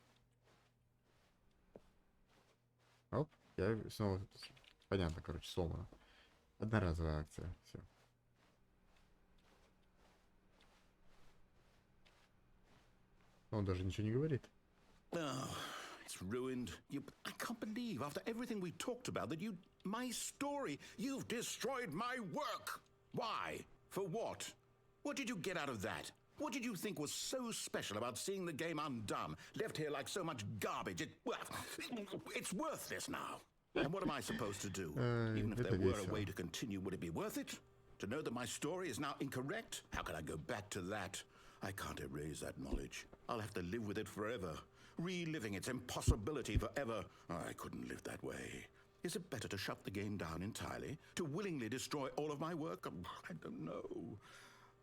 Оп, я снова... Понятно, короче, сломано. Одноразовая акция, все. Он даже ничего не говорит. Oh, It's ruined. I can't believe, after everything we talked about, that my story, you've destroyed my work. Why? For what? What did you get out of that? What did you think was so special about seeing the game undone, left here like so much garbage? It's worthless now. And what am I supposed to do? Even if there were a way to continue, would it be worth it? To know that my story is now incorrect? How can I go back to that? I can't erase that knowledge. I'll have to live with it forever, reliving its impossibility forever. I couldn't live that way. Is it better to shut the game down entirely? To willingly destroy all of my work? I don't know.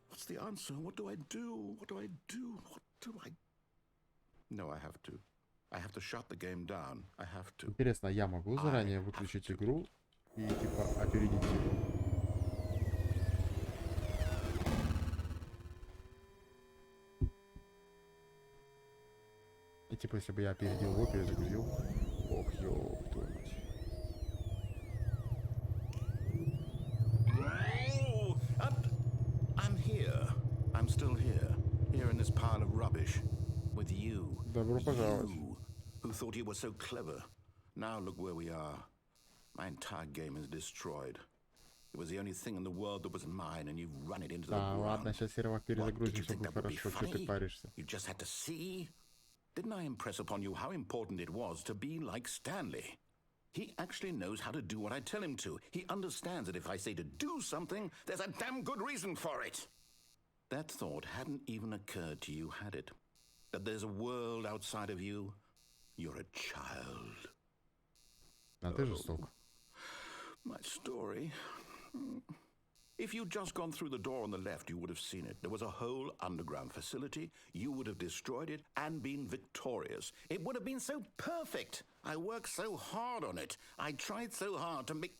What's the answer? What do I do? What do I do? What do I... No, I have to. I have to shut the game down. I have to. Интересно, я могу заранее выключить игру и типа опередить его? И типа, если бы я опередил его, перезагрузил. Ох, ёб твою мать. I'm here. I'm still here. Here in this pile of rubbish. With you. Добро пожаловать. You, who thought you were so clever. Now look where we are. My entire game is destroyed. It was the only thing in the world that was mine, and you've run it into the ground. Ладно, сейчас сервак перезагрузим, все будет хорошо. Что ты паришься? You just had to see. Didn't I impress upon you how important it was to be like Stanley? He actually knows how to do what I tell him to. He understands that if I say to do something, there's a damn good reason for it. That thought hadn't even occurred to you, had it? That there's a world outside of you? You're a child. А ты жесток. My story. If you'd just gone through the door on the left, you would have seen it. There was a whole underground facility. You would have destroyed it and been victorious. It would have been so perfect. I worked so hard on it. I tried so hard to make...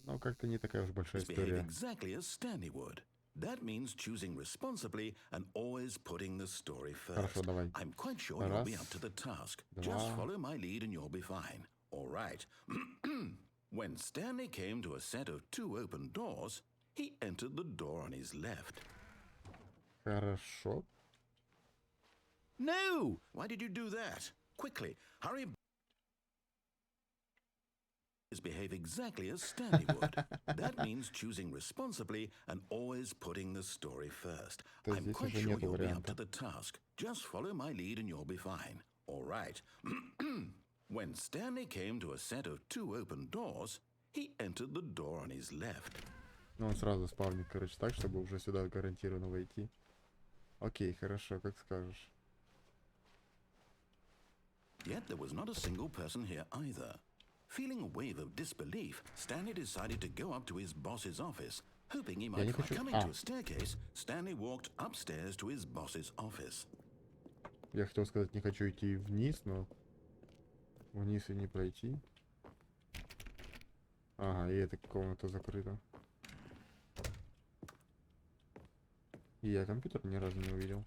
Ну, как-то не такая уж большая behave история. exactly as Stanley would. That means choosing responsibly and always putting the story first. Хорошо, давай. I'm quite sure you'll be up to the task. Just follow my lead and you'll be fine. All right. When Stanley came to a set of 2 open doors, he entered the door on his left. Хорошо. No! Why did you do that? Quickly, hurry. Behave exactly as Stanley would. That means choosing responsibly and always putting the story first. I'm quite sure you'll be up to the task. Just follow my lead and you'll be fine. All right. When Stanley came to a set of 2 open doors, he entered the door on his left. Ну, он сразу спавнит, короче, так, чтобы уже сюда гарантированно войти. Окей, хорошо, как скажешь. Yet there was not a single person here either. Feeling a wave of disbelief, Stanley decided to go up to his boss's office, hoping he might find... Coming to a staircase, Stanley walked upstairs to his boss's office. Я хотел сказать, не хочу идти вниз, но вниз и не пройти. Ага, и эта комната закрыта. И я компьютер ни разу не увидел.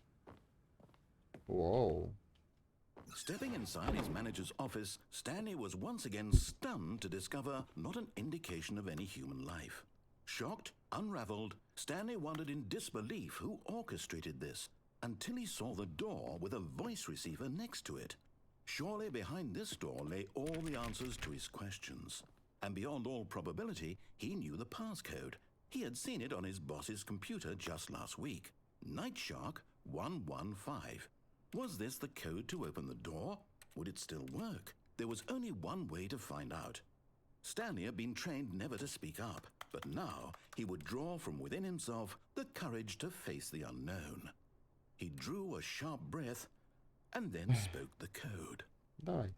Вау. Stepping inside his manager's office, Stanley was once again stunned to discover not an indication of any human life. Shocked, unraveled, Stanley wondered in disbelief who orchestrated this, until he saw the door with a voice receiver next to it. Surely behind this door lay all the answers to his questions. And beyond all probability, he knew the passcode. He had seen it on his boss's computer just last week. Night Shark 115. Was this the code to open the door? Would it still work? There was only one way to find out. Stanley had been trained never to speak up, but now he would draw from within himself the courage to face the unknown. He drew a sharp breath and then spoke the code. Давай.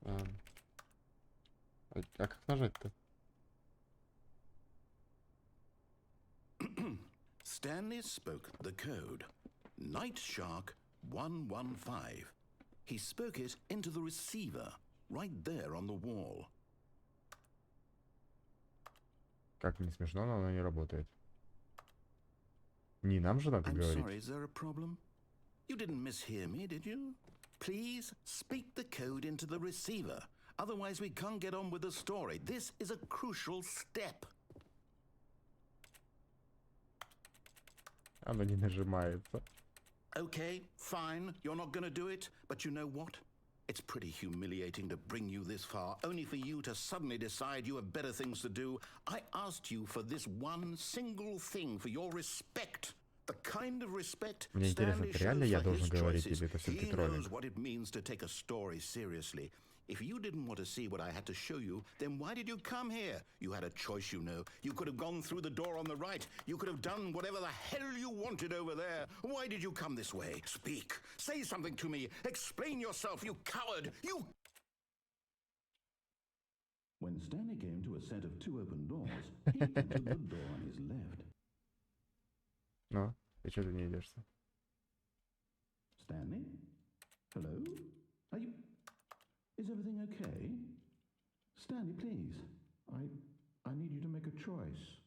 А как нажать-то? Stanley spoke the code. Night Shark 115. He spoke it into the receiver, right there on the wall. Как не смешно, но оно не работает. Не нам же надо говорить. I'm sorry, is there a problem? You didn't mishear me, did you? Please speak the code into the receiver. Otherwise we can't get on with the story. This is a crucial step. Оно не нажимается. Okay, fine, you're not gonna do it, but you know what? It's pretty humiliating to bring you this far, only for you to suddenly decide you have better things to do. I asked you for this one single thing, for your respect. The kind of respect Мне интересно, Stanley это реально shows я for должен his говорить, choices. или это все-таки He троллинг? knows what it means to take a story seriously. If you didn't want to see what I had to show you, then why did you come here? You had a choice, you know. You could have gone through the door on the right. You could have done whatever the hell you wanted over there. Why did you come this way? Speak. Say something to me. Explain yourself, you coward. You... When Stanley came to a set of 2 open doors, he entered the door on his left. Ну, и что ты не идешься? Stanley? Hello? Are you... Is everything okay? Stanley, please. I need you to make a choice.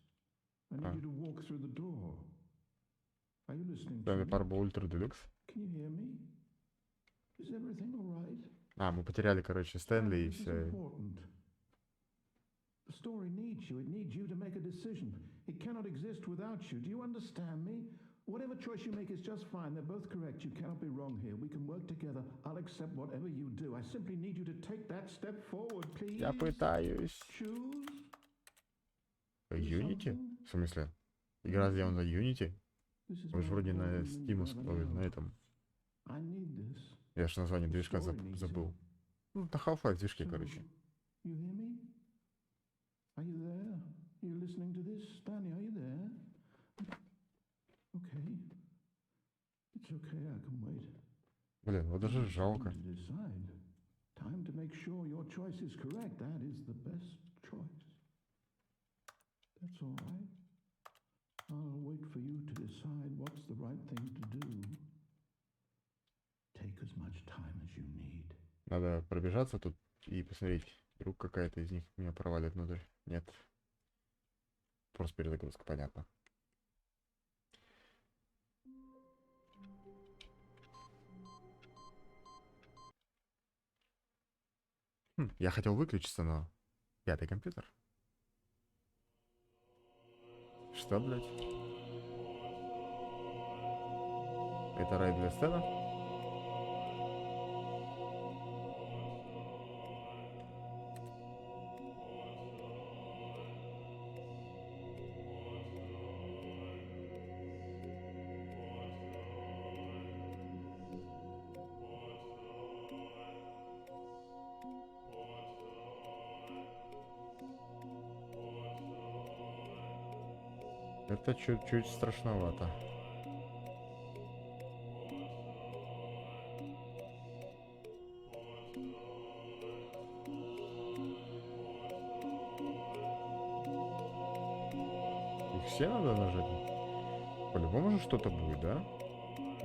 I need you to walk through the door. Are you listening to Stanley me? Parable Ultra Deluxe. Can you hear me? Is everything all right? А, мы потеряли, короче, Стэнли и This is все. important. The story needs you. It needs you to make a decision. It cannot exist without you. Do you understand me? Whatever choice you make is just fine. They're both correct. You cannot be wrong here. We can work together. I'll accept whatever you do. I simply need you to take that step forward, please. Я пытаюсь. Choose Unity? В смысле? Игра сделана на Unity? Вы же вроде на Steam, на этом. I need this. Я же название движка забыл. Ну, на Half-Life движке, короче. You hear me? Are you there? Are you listening to this? Stanley, are you there? Okay. It's okay, I can wait. Блин, вот даже жалко. Time to decide. Time to make sure your choice is correct. That is the best choice. That's all right. I'll wait for you to decide what's the right thing to do. Take as much time as you need. Надо пробежаться тут и посмотреть. Вдруг какая-то из них меня провалит внутрь. Нет. Просто перезагрузка, понятно. Я хотел выключиться, но... 5-й компьютер. Что, блядь? Это рай для Стэна? Это чуть-чуть страшновато. Их все надо нажать? По-любому же что-то будет, да?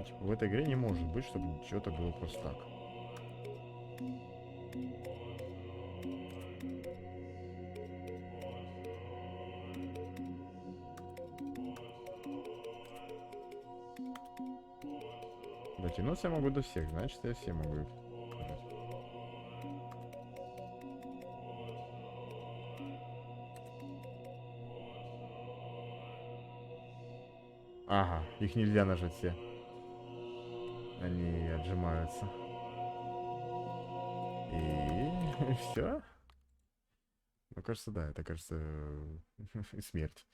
Типа, в этой игре не может быть, чтобы что-то было просто так. Дотянуться я могу до всех, значит, я все могу их нажать. Ага, их нельзя нажать все. Они отжимаются. И все. Ну, кажется, да, это, кажется, смерть.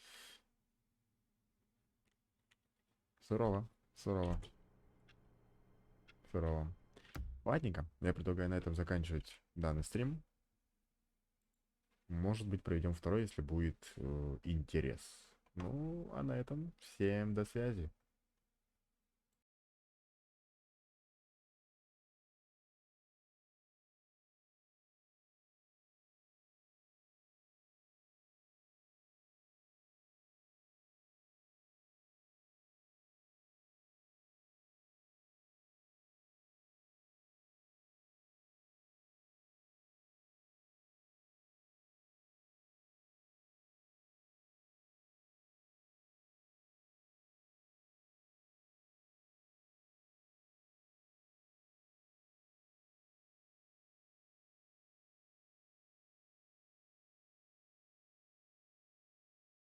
Сурово, сурово. Сурово. Ладненько, я предлагаю на этом заканчивать данный стрим. Может быть, проведем второй, если будет интерес. Ну, а на этом всем до связи.